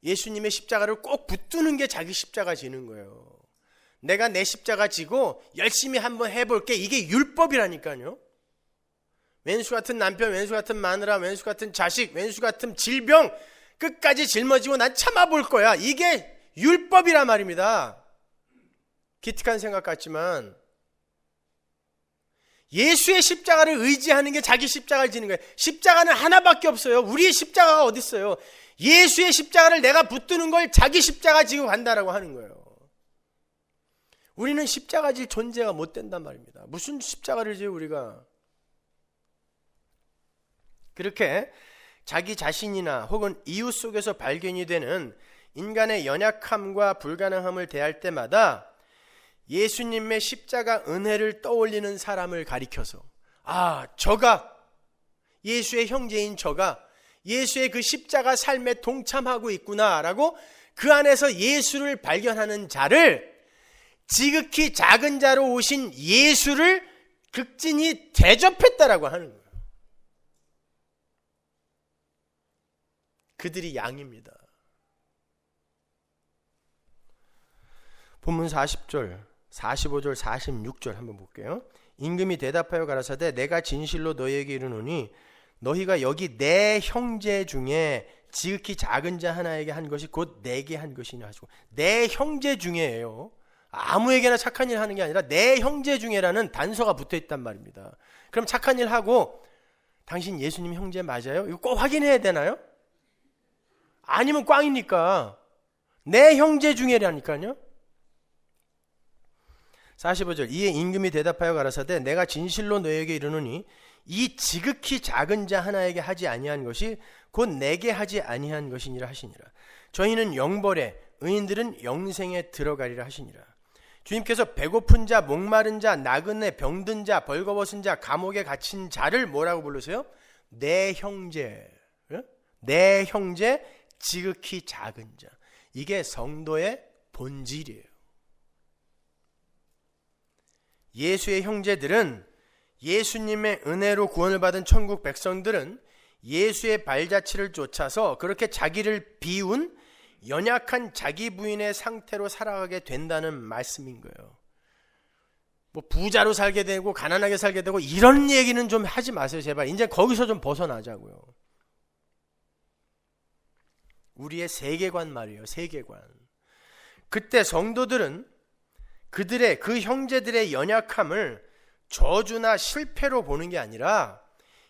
예수님의 십자가를 꼭 붙드는 게 자기 십자가 지는 거예요. 내가 내 십자가 지고 열심히 한번 해볼게. 이게 율법이라니까요. 왼수 같은 남편, 왼수 같은 마누라, 왼수 같은 자식, 왼수 같은 질병 끝까지 짊어지고 난 참아볼 거야. 이게 율법이란 말입니다. 기특한 생각 같지만 예수의 십자가를 의지하는 게 자기 십자가를 지는 거예요. 십자가는 하나밖에 없어요. 우리의 십자가가 어디 있어요? 예수의 십자가를 내가 붙드는 걸 자기 십자가 지고 간다라고 하는 거예요. 우리는 십자가 질 존재가 못 된단 말입니다. 무슨 십자가를 지요 우리가? 그렇게 자기 자신이나 혹은 이웃 속에서 발견이 되는 인간의 연약함과 불가능함을 대할 때마다 예수님의 십자가 은혜를 떠올리는 사람을 가리켜서 저가 예수의 형제인 저가 예수의 그 십자가 삶에 동참하고 있구나라고 그 안에서 예수를 발견하는 자를 지극히 작은 자로 오신 예수를 극진히 대접했다라고 하는 거예요. 그들이 양입니다. 본문 40절, 45절, 46절 한번 볼게요. 임금이 대답하여 가라사대 내가 진실로 너희에게 이르노니 너희가 여기 내 형제 중에 지극히 작은 자 하나에게 한 것이 곧 내게 한 것이냐 하시고, 내 형제 중에예요. 아무에게나 착한 일 하는 게 아니라 내 형제 중에라는 단서가 붙어 있단 말입니다. 그럼 착한 일 하고 당신 예수님 형제 맞아요? 이거 꼭 확인해야 되나요? 아니면 꽝이니까. 내 형제 중에라니까요. 45절 이에 임금이 대답하여 가라사대 내가 진실로 너에게 이르노니 이 지극히 작은 자 하나에게 하지 아니한 것이 곧 내게 하지 아니한 것이니라 하시니라. 저희는 영벌에 의인들은 영생에 들어가리라 하시니라. 주님께서 배고픈 자, 목마른 자, 나그네, 병든 자, 벌거벗은 자, 감옥에 갇힌 자를 뭐라고 부르세요? 내 형제. 내 형제, 지극히 작은 자. 이게 성도의 본질이에요. 예수의 형제들은, 예수님의 은혜로 구원을 받은 천국 백성들은 예수의 발자취를 쫓아서 그렇게 자기를 비운 연약한 자기 부인의 상태로 살아가게 된다는 말씀인 거예요. 뭐 부자로 살게 되고 가난하게 살게 되고 이런 얘기는 좀 하지 마세요. 제발 이제 거기서 좀 벗어나자고요. 우리의 세계관 말이에요. 세계관. 그때 성도들은 그들의 그 형제들의 연약함을 저주나 실패로 보는 게 아니라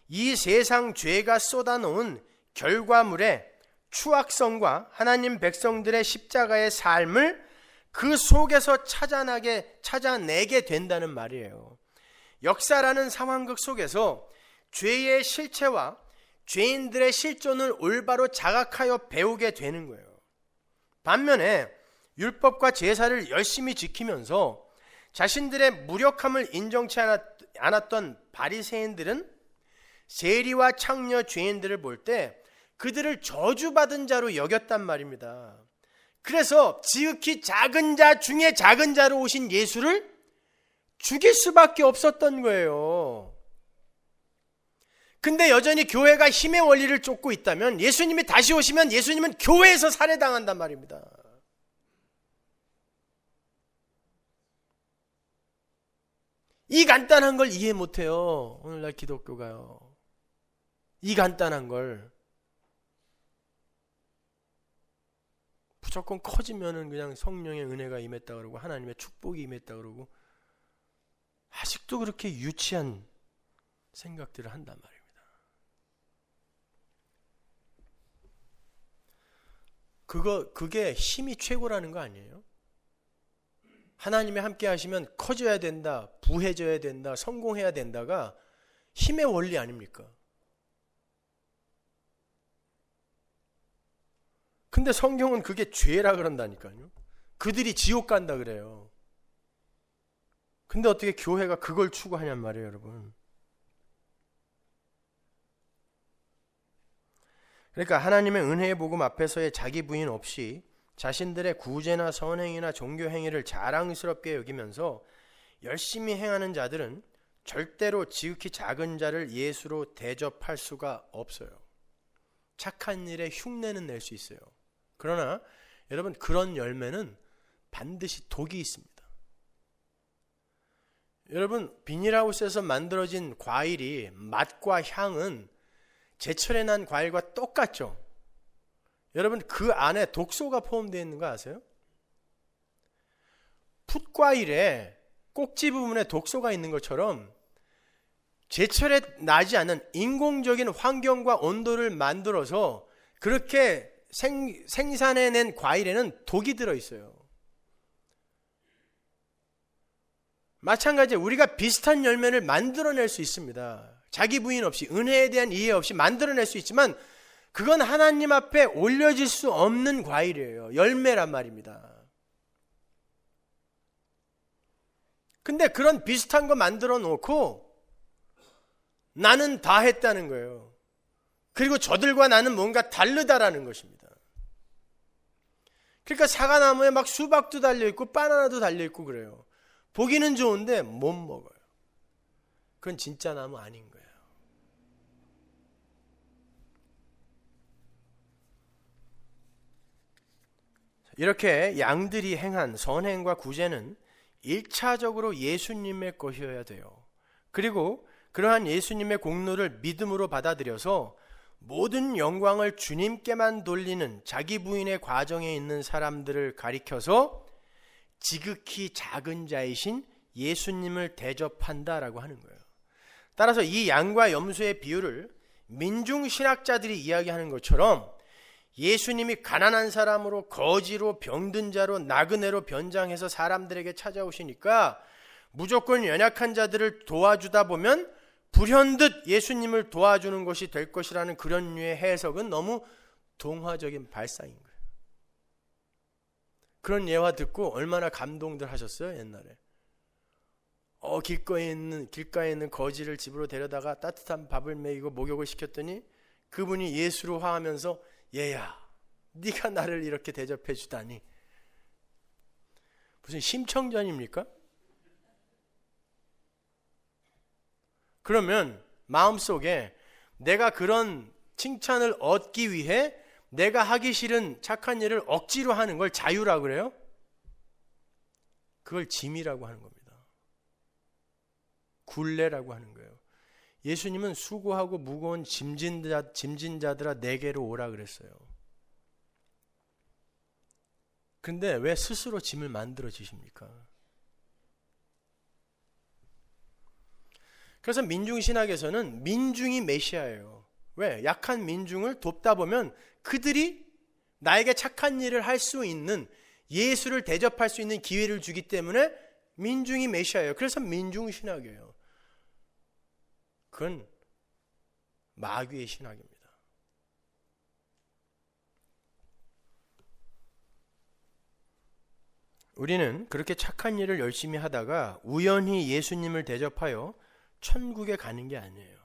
이 세상 죄가 쏟아놓은 결과물의 추악성과 하나님 백성들의 십자가의 삶을 그 속에서 찾아내게 된다는 말이에요. 역사라는 상황극 속에서 죄의 실체와 죄인들의 실존을 올바로 자각하여 배우게 되는 거예요. 반면에 율법과 제사를 열심히 지키면서 자신들의 무력함을 인정치 않았던 바리새인들은 세리와 창녀 죄인들을 볼 때 그들을 저주받은 자로 여겼단 말입니다. 그래서 지극히 작은 자 중에 작은 자로 오신 예수를 죽일 수밖에 없었던 거예요. 근데 여전히 교회가 힘의 원리를 쫓고 있다면 예수님이 다시 오시면 예수님은 교회에서 살해당한단 말입니다. 이 간단한 걸 이해 못해요. 오늘날 기독교가요. 이 간단한 걸. 무조건 커지면은 그냥 성령의 은혜가 임했다 그러고 하나님의 축복이 임했다 그러고 아직도 그렇게 유치한 생각들을 한단 말입니다. 그게 힘이 최고라는 거 아니에요? 하나님이 함께 하시면 커져야 된다, 부해져야 된다, 성공해야 된다가 힘의 원리 아닙니까? 근데 성경은 그게 죄라 그런다니까요. 그들이 지옥 간다 그래요. 근데 어떻게 교회가 그걸 추구하냔 말이에요, 여러분. 그러니까 하나님의 은혜의 복음 앞에서의 자기 부인 없이 자신들의 구제나 선행이나 종교 행위를 자랑스럽게 여기면서 열심히 행하는 자들은 절대로 지극히 작은 자를 예수로 대접할 수가 없어요. 착한 일에 흉내는 낼 수 있어요. 그러나 여러분 그런 열매는 반드시 독이 있습니다. 여러분 비닐하우스에서 만들어진 과일이 맛과 향은 제철에 난 과일과 똑같죠? 여러분 그 안에 독소가 포함되어 있는 거 아세요? 풋과일에 꼭지 부분에 독소가 있는 것처럼 제철에 나지 않은 인공적인 환경과 온도를 만들어서 그렇게 생산해낸 과일에는 독이 들어있어요. 마찬가지로 우리가 비슷한 열매를 만들어낼 수 있습니다. 자기 부인 없이 은혜에 대한 이해 없이 만들어낼 수 있지만 그건 하나님 앞에 올려질 수 없는 과일이에요. 열매란 말입니다. 근데 그런 비슷한 거 만들어 놓고 나는 다 했다는 거예요. 그리고 저들과 나는 뭔가 다르다라는 것입니다. 그러니까 사과나무에 막 수박도 달려있고 바나나도 달려있고 그래요. 보기는 좋은데 못 먹어요. 그건 진짜 나무 아닌 거예요. 이렇게 양들이 행한 선행과 구제는 1차적으로 예수님의 것이어야 돼요. 그리고 그러한 예수님의 공로를 믿음으로 받아들여서 모든 영광을 주님께만 돌리는 자기 부인의 과정에 있는 사람들을 가리켜서 지극히 작은 자이신 예수님을 대접한다라고 하는 거예요. 따라서 이 양과 염소의 비유를 민중신학자들이 이야기하는 것처럼 예수님이 가난한 사람으로 거지로 병든 자로 나그네로 변장해서 사람들에게 찾아오시니까 무조건 연약한 자들을 도와주다 보면 불현듯 예수님을 도와주는 것이 될 것이라는 그런 류의 해석은 너무 동화적인 발상인 거예요. 그런 예화 듣고 얼마나 감동들 하셨어요 옛날에. 길가에 있는 거지를 집으로 데려다가 따뜻한 밥을 먹이고 목욕을 시켰더니 그분이 예수로 화하면서 얘야 네가 나를 이렇게 대접해 주다니. 무슨 심청전입니까? 그러면 마음속에 내가 그런 칭찬을 얻기 위해 내가 하기 싫은 착한 일을 억지로 하는 걸 자유라고 그래요? 그걸 짐이라고 하는 겁니다. 굴레라고 하는 거예요. 예수님은 수고하고 무거운 짐진자들아 내게로 오라 그랬어요. 근데 왜 스스로 짐을 만들어 지십니까? 그래서 민중신학에서는 민중이 메시아예요. 왜? 약한 민중을 돕다 보면 그들이 나에게 착한 일을 할 수 있는, 예수를 대접할 수 있는 기회를 주기 때문에 민중이 메시아예요. 그래서 민중신학이에요. 그건 마귀의 신학입니다. 우리는 그렇게 착한 일을 열심히 하다가 우연히 예수님을 대접하여 천국에 가는 게 아니에요.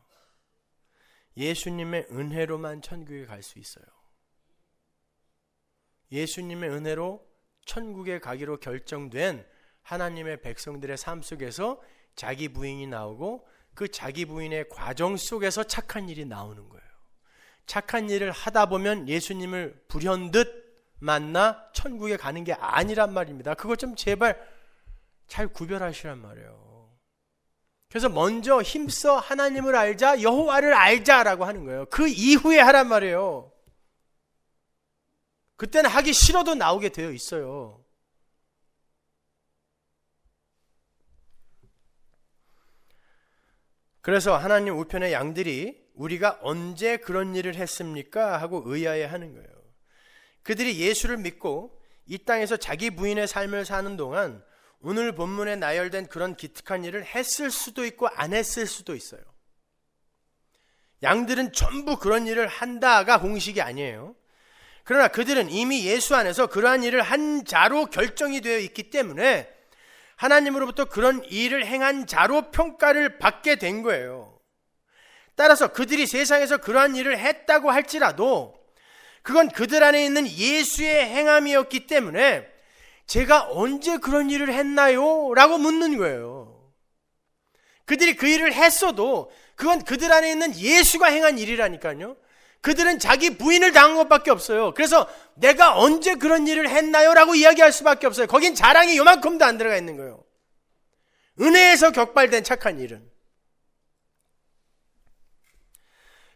예수님의 은혜로만 천국에 갈 수 있어요. 예수님의 은혜로 천국에 가기로 결정된 하나님의 백성들의 삶 속에서 자기 부인이 나오고 그 자기 부인의 과정 속에서 착한 일이 나오는 거예요. 착한 일을 하다 보면 예수님을 불현듯 만나 천국에 가는 게 아니란 말입니다. 그거 좀 제발 잘 구별하시란 말이에요. 그래서 먼저 힘써 하나님을 알자, 여호와를 알자라고 하는 거예요. 그 이후에 하란 말이에요. 그때는 하기 싫어도 나오게 되어 있어요. 그래서 하나님 우편의 양들이 우리가 언제 그런 일을 했습니까? 하고 의아해하는 거예요. 그들이 예수를 믿고 이 땅에서 자기 부인의 삶을 사는 동안 오늘 본문에 나열된 그런 기특한 일을 했을 수도 있고 안 했을 수도 있어요. 양들은 전부 그런 일을 한다가 공식이 아니에요. 그러나 그들은 이미 예수 안에서 그러한 일을 한 자로 결정이 되어 있기 때문에 하나님으로부터 그런 일을 행한 자로 평가를 받게 된 거예요. 따라서 그들이 세상에서 그러한 일을 했다고 할지라도 그건 그들 안에 있는 예수의 행함이었기 때문에 제가 언제 그런 일을 했나요? 라고 묻는 거예요. 그들이 그 일을 했어도 그건 그들 안에 있는 예수가 행한 일이라니까요. 그들은 자기 부인을 당한 것밖에 없어요. 그래서 내가 언제 그런 일을 했나요? 라고 이야기할 수밖에 없어요. 거긴 자랑이 요만큼도 안 들어가 있는 거예요. 은혜에서 격발된 착한 일은.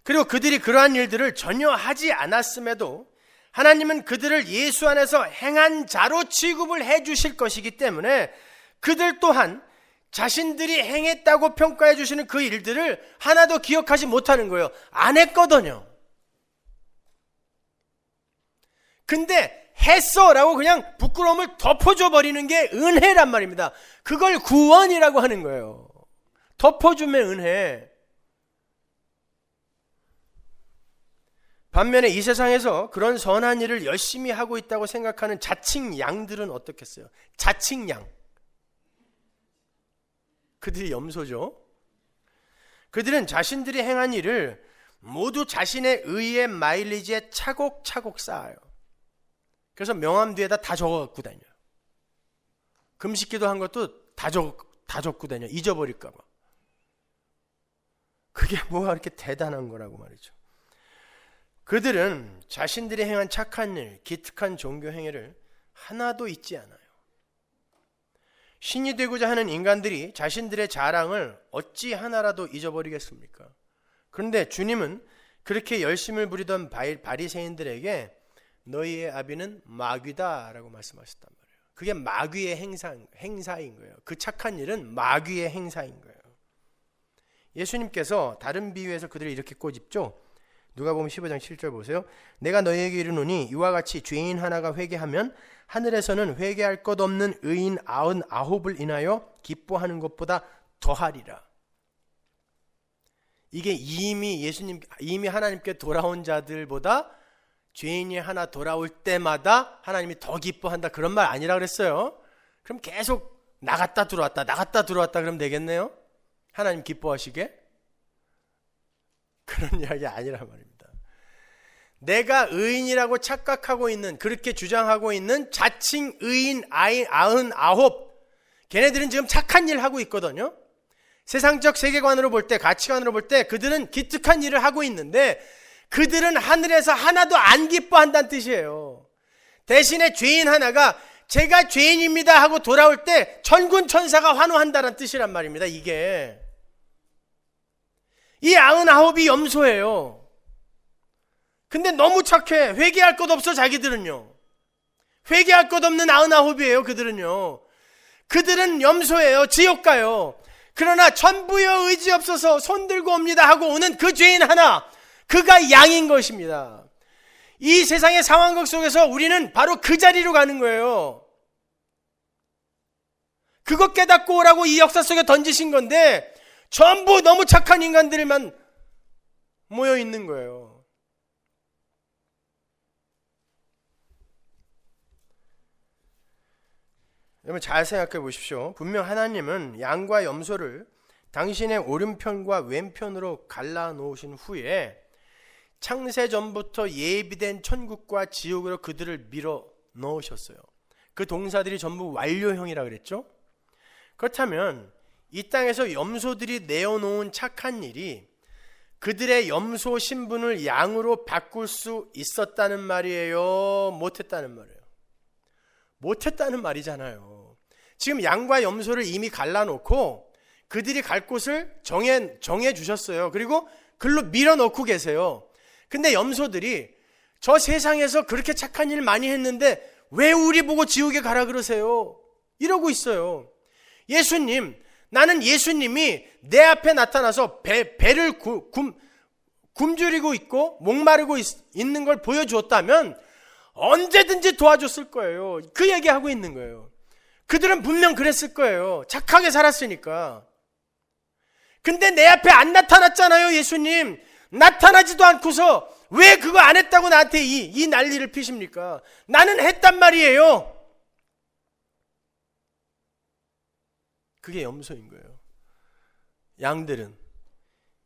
그리고 그들이 그러한 일들을 전혀 하지 않았음에도 하나님은 그들을 예수 안에서 행한 자로 취급을 해 주실 것이기 때문에 그들 또한 자신들이 행했다고 평가해 주시는 그 일들을 하나도 기억하지 못하는 거예요. 안 했거든요. 근데 했어 라고 그냥 부끄러움을 덮어줘 버리는 게 은혜란 말입니다. 그걸 구원이라고 하는 거예요. 덮어주면 은혜. 반면에 이 세상에서 그런 선한 일을 열심히 하고 있다고 생각하는 자칭 양들은 어떻겠어요? 자칭 양. 그들이 염소죠. 그들은 자신들이 행한 일을 모두 자신의 의의 마일리지에 차곡차곡 쌓아요. 그래서 명함 뒤에다 다 적어갖고 다녀요. 금식기도 한 것도 다 적고 다녀요. 잊어버릴까 봐. 그게 뭐가 그렇게 대단한 거라고 말이죠. 그들은 자신들이 행한 착한 일, 기특한 종교 행위를 하나도 잊지 않아요. 신이 되고자 하는 인간들이 자신들의 자랑을 어찌 하나라도 잊어버리겠습니까? 그런데 주님은 그렇게 열심을 부리던 바리새인들에게 너희의 아비는 마귀다라고 말씀하셨단 말이에요. 그게 마귀의 행사인 거예요. 그 착한 일은 마귀의 행사인 거예요. 예수님께서 다른 비유에서 그들을 이렇게 꼬집죠. 누가복음 15장 7절 보세요. 내가 너희에게 이르노니 이와 같이 죄인 하나가 회개하면 하늘에서는 회개할 것 없는 의인 99을 인하여 기뻐하는 것보다 더하리라. 이게 이미 하나님께 돌아온 자들보다 죄인이 하나 돌아올 때마다 하나님이 더 기뻐한다 그런 말 아니라 그랬어요. 그럼 계속 나갔다 들어왔다 그러면 되겠네요. 하나님 기뻐하시게? 그런 이야기 아니란 말입니다. 내가 의인이라고 착각하고 있는, 그렇게 주장하고 있는 자칭 의인 99, 걔네들은 지금 착한 일 하고 있거든요. 세상적 세계관으로 볼 때, 가치관으로 볼 때 그들은 기특한 일을 하고 있는데 그들은 하늘에서 하나도 안 기뻐한다는 뜻이에요. 대신에 죄인 하나가 제가 죄인입니다 하고 돌아올 때 천군 천사가 환호한다는 뜻이란 말입니다. 이게 이 99이 염소예요. 근데 너무 착해. 회개할 것 없어 자기들은요. 회개할 것 없는 99이에요. 그들은요. 그들은 염소예요. 지옥 가요. 그러나 천부여 의지 없어서 손들고 옵니다 하고 오는 그 죄인 하나, 그가 양인 것입니다. 이 세상의 상황극 속에서 우리는 바로 그 자리로 가는 거예요. 그것 깨닫고 오라고 이 역사 속에 던지신 건데 전부 너무 착한 인간들만 모여 있는 거예요. 여러분 잘 생각해 보십시오. 분명 하나님은 양과 염소를 당신의 오른편과 왼편으로 갈라 놓으신 후에 창세 전부터 예비된 천국과 지옥으로 그들을 밀어 넣으셨어요. 그 동사들이 전부 완료형이라 그랬죠. 그렇다면 이 땅에서 염소들이 내어놓은 착한 일이 그들의 염소 신분을 양으로 바꿀 수 있었다는 말이에요? 못했다는 말이에요? 못했다는 말이잖아요. 지금 양과 염소를 이미 갈라놓고 그들이 갈 곳을 정해 주셨어요. 그리고 글로 밀어넣고 계세요. 근데 염소들이 저 세상에서 그렇게 착한 일 많이 했는데 왜 우리 보고 지옥에 가라 그러세요? 이러고 있어요. 예수님, 나는 예수님이 내 앞에 나타나서 배를 굶주리고 있고 목마르고 있는 걸 보여주었다면 언제든지 도와줬을 거예요. 그 얘기하고 있는 거예요. 그들은 분명 그랬을 거예요. 착하게 살았으니까. 근데 내 앞에 안 나타났잖아요. 예수님 나타나지도 않고서 왜 그거 안 했다고 나한테 이 난리를 피십니까? 나는 했단 말이에요. 그게 염소인 거예요. 양들은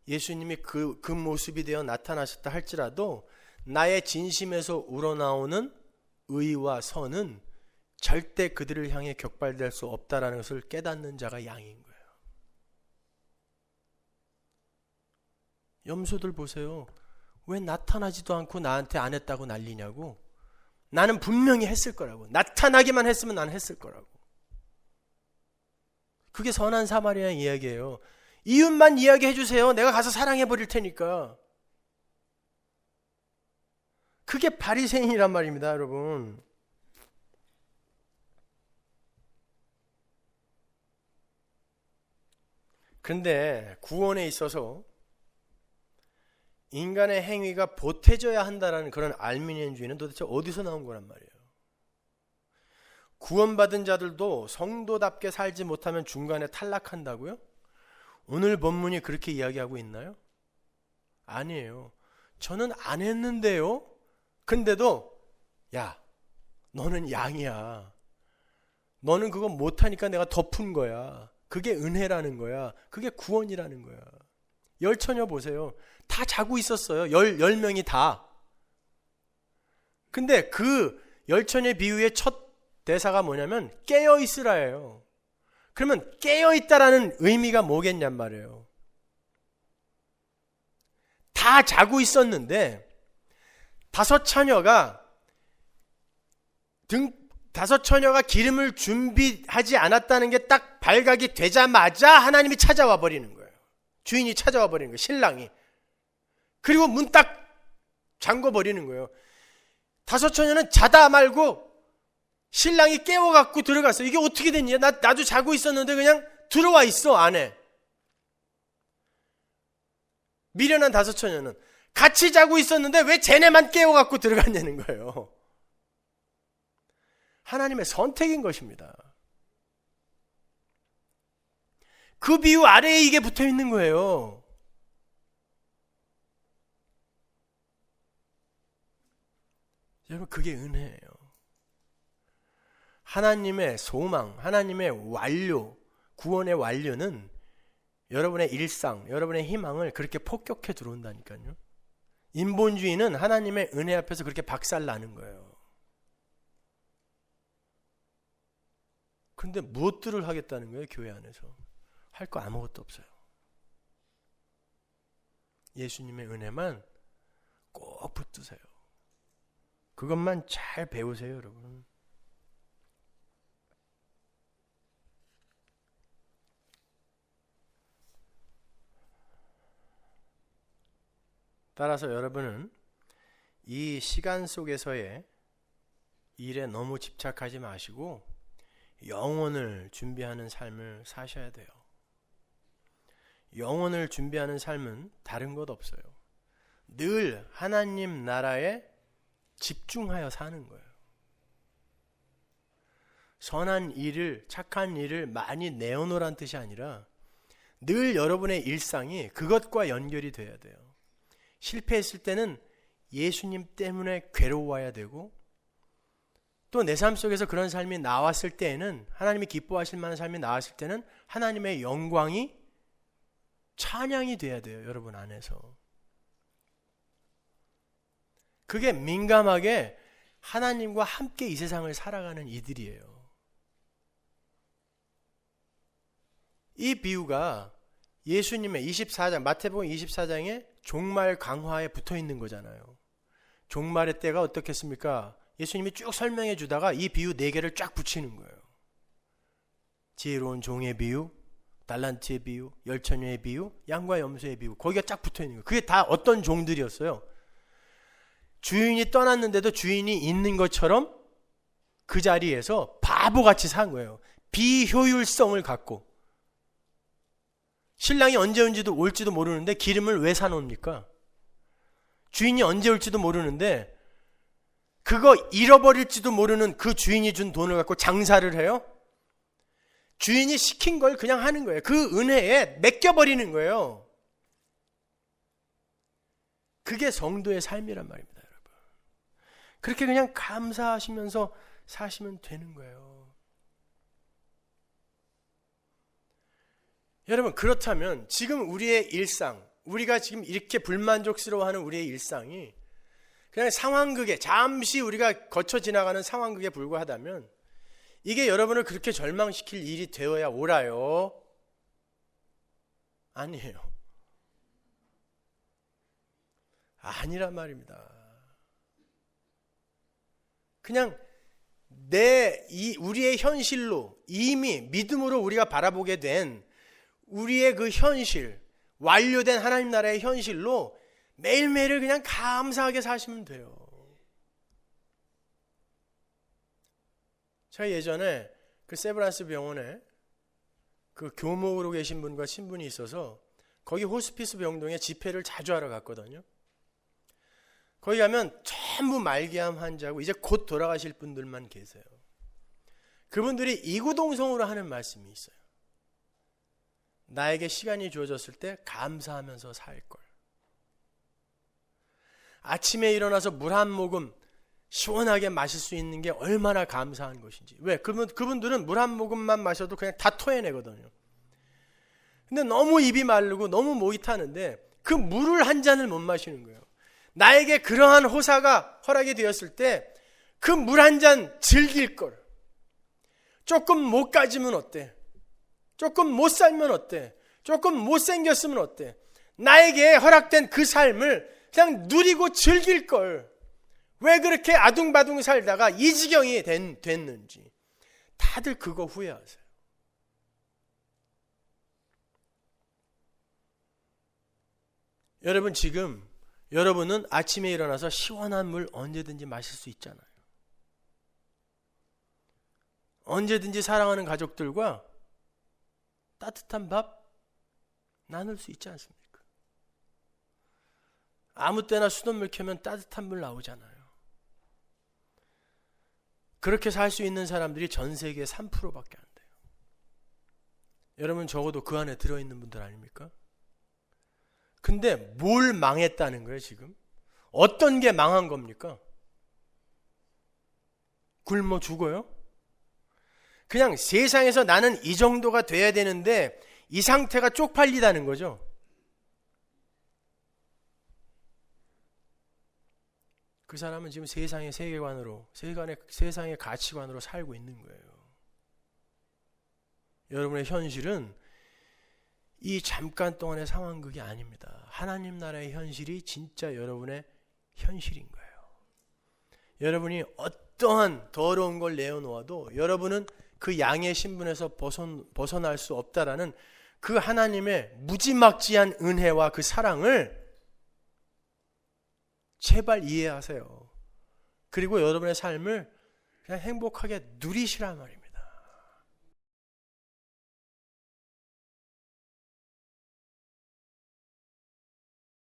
예수님이 그 모습이 되어 나타나셨다 할지라도 나의 진심에서 우러나오는 의와 선은 절대 그들을 향해 격발될 수 없다라는 것을 깨닫는 자가 양인 거예요. 염소들 보세요. 왜 나타나지도 않고 나한테 안 했다고 난리냐고. 나는 분명히 했을 거라고. 나타나기만 했으면 난 했을 거라고. 그게 선한 사마리아의 이야기예요. 이웃만 이야기해 주세요. 내가 가서 사랑해 버릴 테니까. 그게 바리새인이란 말입니다, 여러분. 그런데 구원에 있어서 인간의 행위가 보태져야 한다는 그런 알미니안주의는 도대체 어디서 나온 거란 말이에요. 구원받은 자들도 성도답게 살지 못하면 중간에 탈락한다고요? 오늘 본문이 그렇게 이야기하고 있나요? 아니에요. 저는 안 했는데요. 근데도 야, 너는 양이야. 너는 그거 못하니까 내가 덮은 거야. 그게 은혜라는 거야. 그게 구원이라는 거야. 열처녀 보세요. 다 자고 있었어요. 10명이 다. 근데 그 열처녀 비유의 첫 대사가 뭐냐면 깨어있으라예요. 그러면 깨어있다라는 의미가 뭐겠냔 말이에요. 다 자고 있었는데 다섯 처녀가 기름을 준비하지 않았다는 게 딱 발각이 되자마자 하나님이 찾아와 버리는 거예요. 주인이 찾아와 버리는 거예요. 신랑이. 그리고 문 딱 잠궈 버리는 거예요. 다섯 처녀는 자다 말고 신랑이 깨워갖고 들어갔어요. 이게 어떻게 됐냐? 나도 자고 있었는데 그냥 들어와 있어 안에. 미련한 다섯 처녀는 같이 자고 있었는데 왜 쟤네만 깨워갖고 들어갔냐는 거예요. 하나님의 선택인 것입니다. 그 비유 아래에 이게 붙어 있는 거예요. 여러분, 그게 은혜예요. 하나님의 소망, 하나님의 완료, 구원의 완료는 여러분의 일상, 여러분의 희망을 그렇게 폭격해 들어온다니까요. 인본주의는 하나님의 은혜 앞에서 그렇게 박살나는 거예요. 근데 무엇들을 하겠다는 거예요? 교회 안에서 할 거 아무것도 없어요. 예수님의 은혜만 꼭 붙드세요. 그것만 잘 배우세요, 여러분. 따라서 여러분은 이 시간 속에서의 일에 너무 집착하지 마시고 영혼을 준비하는 삶을 사셔야 돼요. 영혼을 준비하는 삶은 다른 것 없어요. 늘 하나님 나라에 집중하여 사는 거예요. 선한 일을, 착한 일을 많이 내어놓으란 뜻이 아니라 늘 여러분의 일상이 그것과 연결이 돼야 돼요. 실패했을 때는 예수님 때문에 괴로워야 되고, 또 내 삶 속에서 그런 삶이 나왔을 때에는, 하나님이 기뻐하실 만한 삶이 나왔을 때는 하나님의 영광이 찬양이 돼야 돼요, 여러분 안에서. 그게 민감하게 하나님과 함께 이 세상을 살아가는 이들이에요. 이 비유가 예수님의 24장, 마태복음 24장에 종말 강화에 붙어 있는 거잖아요. 종말의 때가 어떻겠습니까? 예수님이 쭉 설명해 주다가 이 비유 4개를 쫙 붙이는 거예요. 지혜로운 종의 비유, 달란트의 비유, 열처녀의 비유, 양과 염소의 비유. 거기가 쫙 붙어 있는 거예요. 그게 다 어떤 종들이었어요? 주인이 떠났는데도 주인이 있는 것처럼 그 자리에서 바보같이 산 거예요. 비효율성을 갖고. 신랑이 언제 올지도 모르는데 기름을 왜 사놓습니까? 주인이 언제 올지도 모르는데 그거 잃어버릴지도 모르는 그 주인이 준 돈을 갖고 장사를 해요? 주인이 시킨 걸 그냥 하는 거예요. 그 은혜에 맡겨버리는 거예요. 그게 성도의 삶이란 말입니다, 여러분. 그렇게 그냥 감사하시면서 사시면 되는 거예요. 여러분, 그렇다면 지금 우리의 일상, 우리가 지금 이렇게 불만족스러워하는 우리의 일상이 그냥 상황극에, 잠시 우리가 거쳐 지나가는 상황극에 불과하다면 이게 여러분을 그렇게 절망시킬 일이 되어야 옳아요? 아니에요. 아니란 말입니다. 그냥 우리의 현실로 이미 믿음으로 우리가 바라보게 된 우리의 그 현실, 완료된 하나님 나라의 현실로 매일매일을 그냥 감사하게 사시면 돼요. 제가 예전에 그 세브란스 병원에 그 교목으로 계신 분과 친분이 있어서 거기 호스피스 병동에 집회를 자주 하러 갔거든요. 거기 가면 전부 말기암 환자고 이제 곧 돌아가실 분들만 계세요. 그분들이 이구동성으로 하는 말씀이 있어요. 나에게 시간이 주어졌을 때 감사하면서 살 걸. 아침에 일어나서 물 한 모금 시원하게 마실 수 있는 게 얼마나 감사한 것인지. 왜? 그분들은 물 한 모금만 마셔도 그냥 다 토해내거든요. 근데 너무 입이 마르고 너무 목이 타는데 그 물을 한 잔을 못 마시는 거예요. 나에게 그러한 호사가 허락이 되었을 때 그 물 한 잔 즐길 걸. 조금 못 가지면 어때? 조금 못 살면 어때? 조금 못생겼으면 어때? 나에게 허락된 그 삶을 그냥 누리고 즐길 걸. 왜 그렇게 아둥바둥 살다가 이 지경이 됐는지. 다들 그거 후회하세요. 여러분, 지금 여러분은 아침에 일어나서 시원한 물 언제든지 마실 수 있잖아요. 언제든지 사랑하는 가족들과 따뜻한 밥 나눌 수 있지 않습니까? 아무 때나 수돗물 켜면 따뜻한 물 나오잖아요. 그렇게 살 수 있는 사람들이 전 세계에 3%밖에 안 돼요. 여러분, 적어도 그 안에 들어있는 분들 아닙니까? 근데 뭘 망했다는 거예요, 지금? 어떤 게 망한 겁니까? 굶어 죽어요? 그냥 세상에서 나는 이 정도가 돼야 되는데 이 상태가 쪽팔리다는 거죠. 그 사람은 지금 세상의 세계관으로, 세상의 가치관으로 살고 있는 거예요. 여러분의 현실은 이 잠깐 동안의 상황극이 아닙니다. 하나님 나라의 현실이 진짜 여러분의 현실인 거예요. 여러분이 어떠한 더러운 걸 내어놓아도 여러분은 그 양의 신분에서 벗어날 수 없다라는 그 하나님의 무지막지한 은혜와 그 사랑을 제발 이해하세요. 그리고 여러분의 삶을 그냥 행복하게 누리시란 말입니다.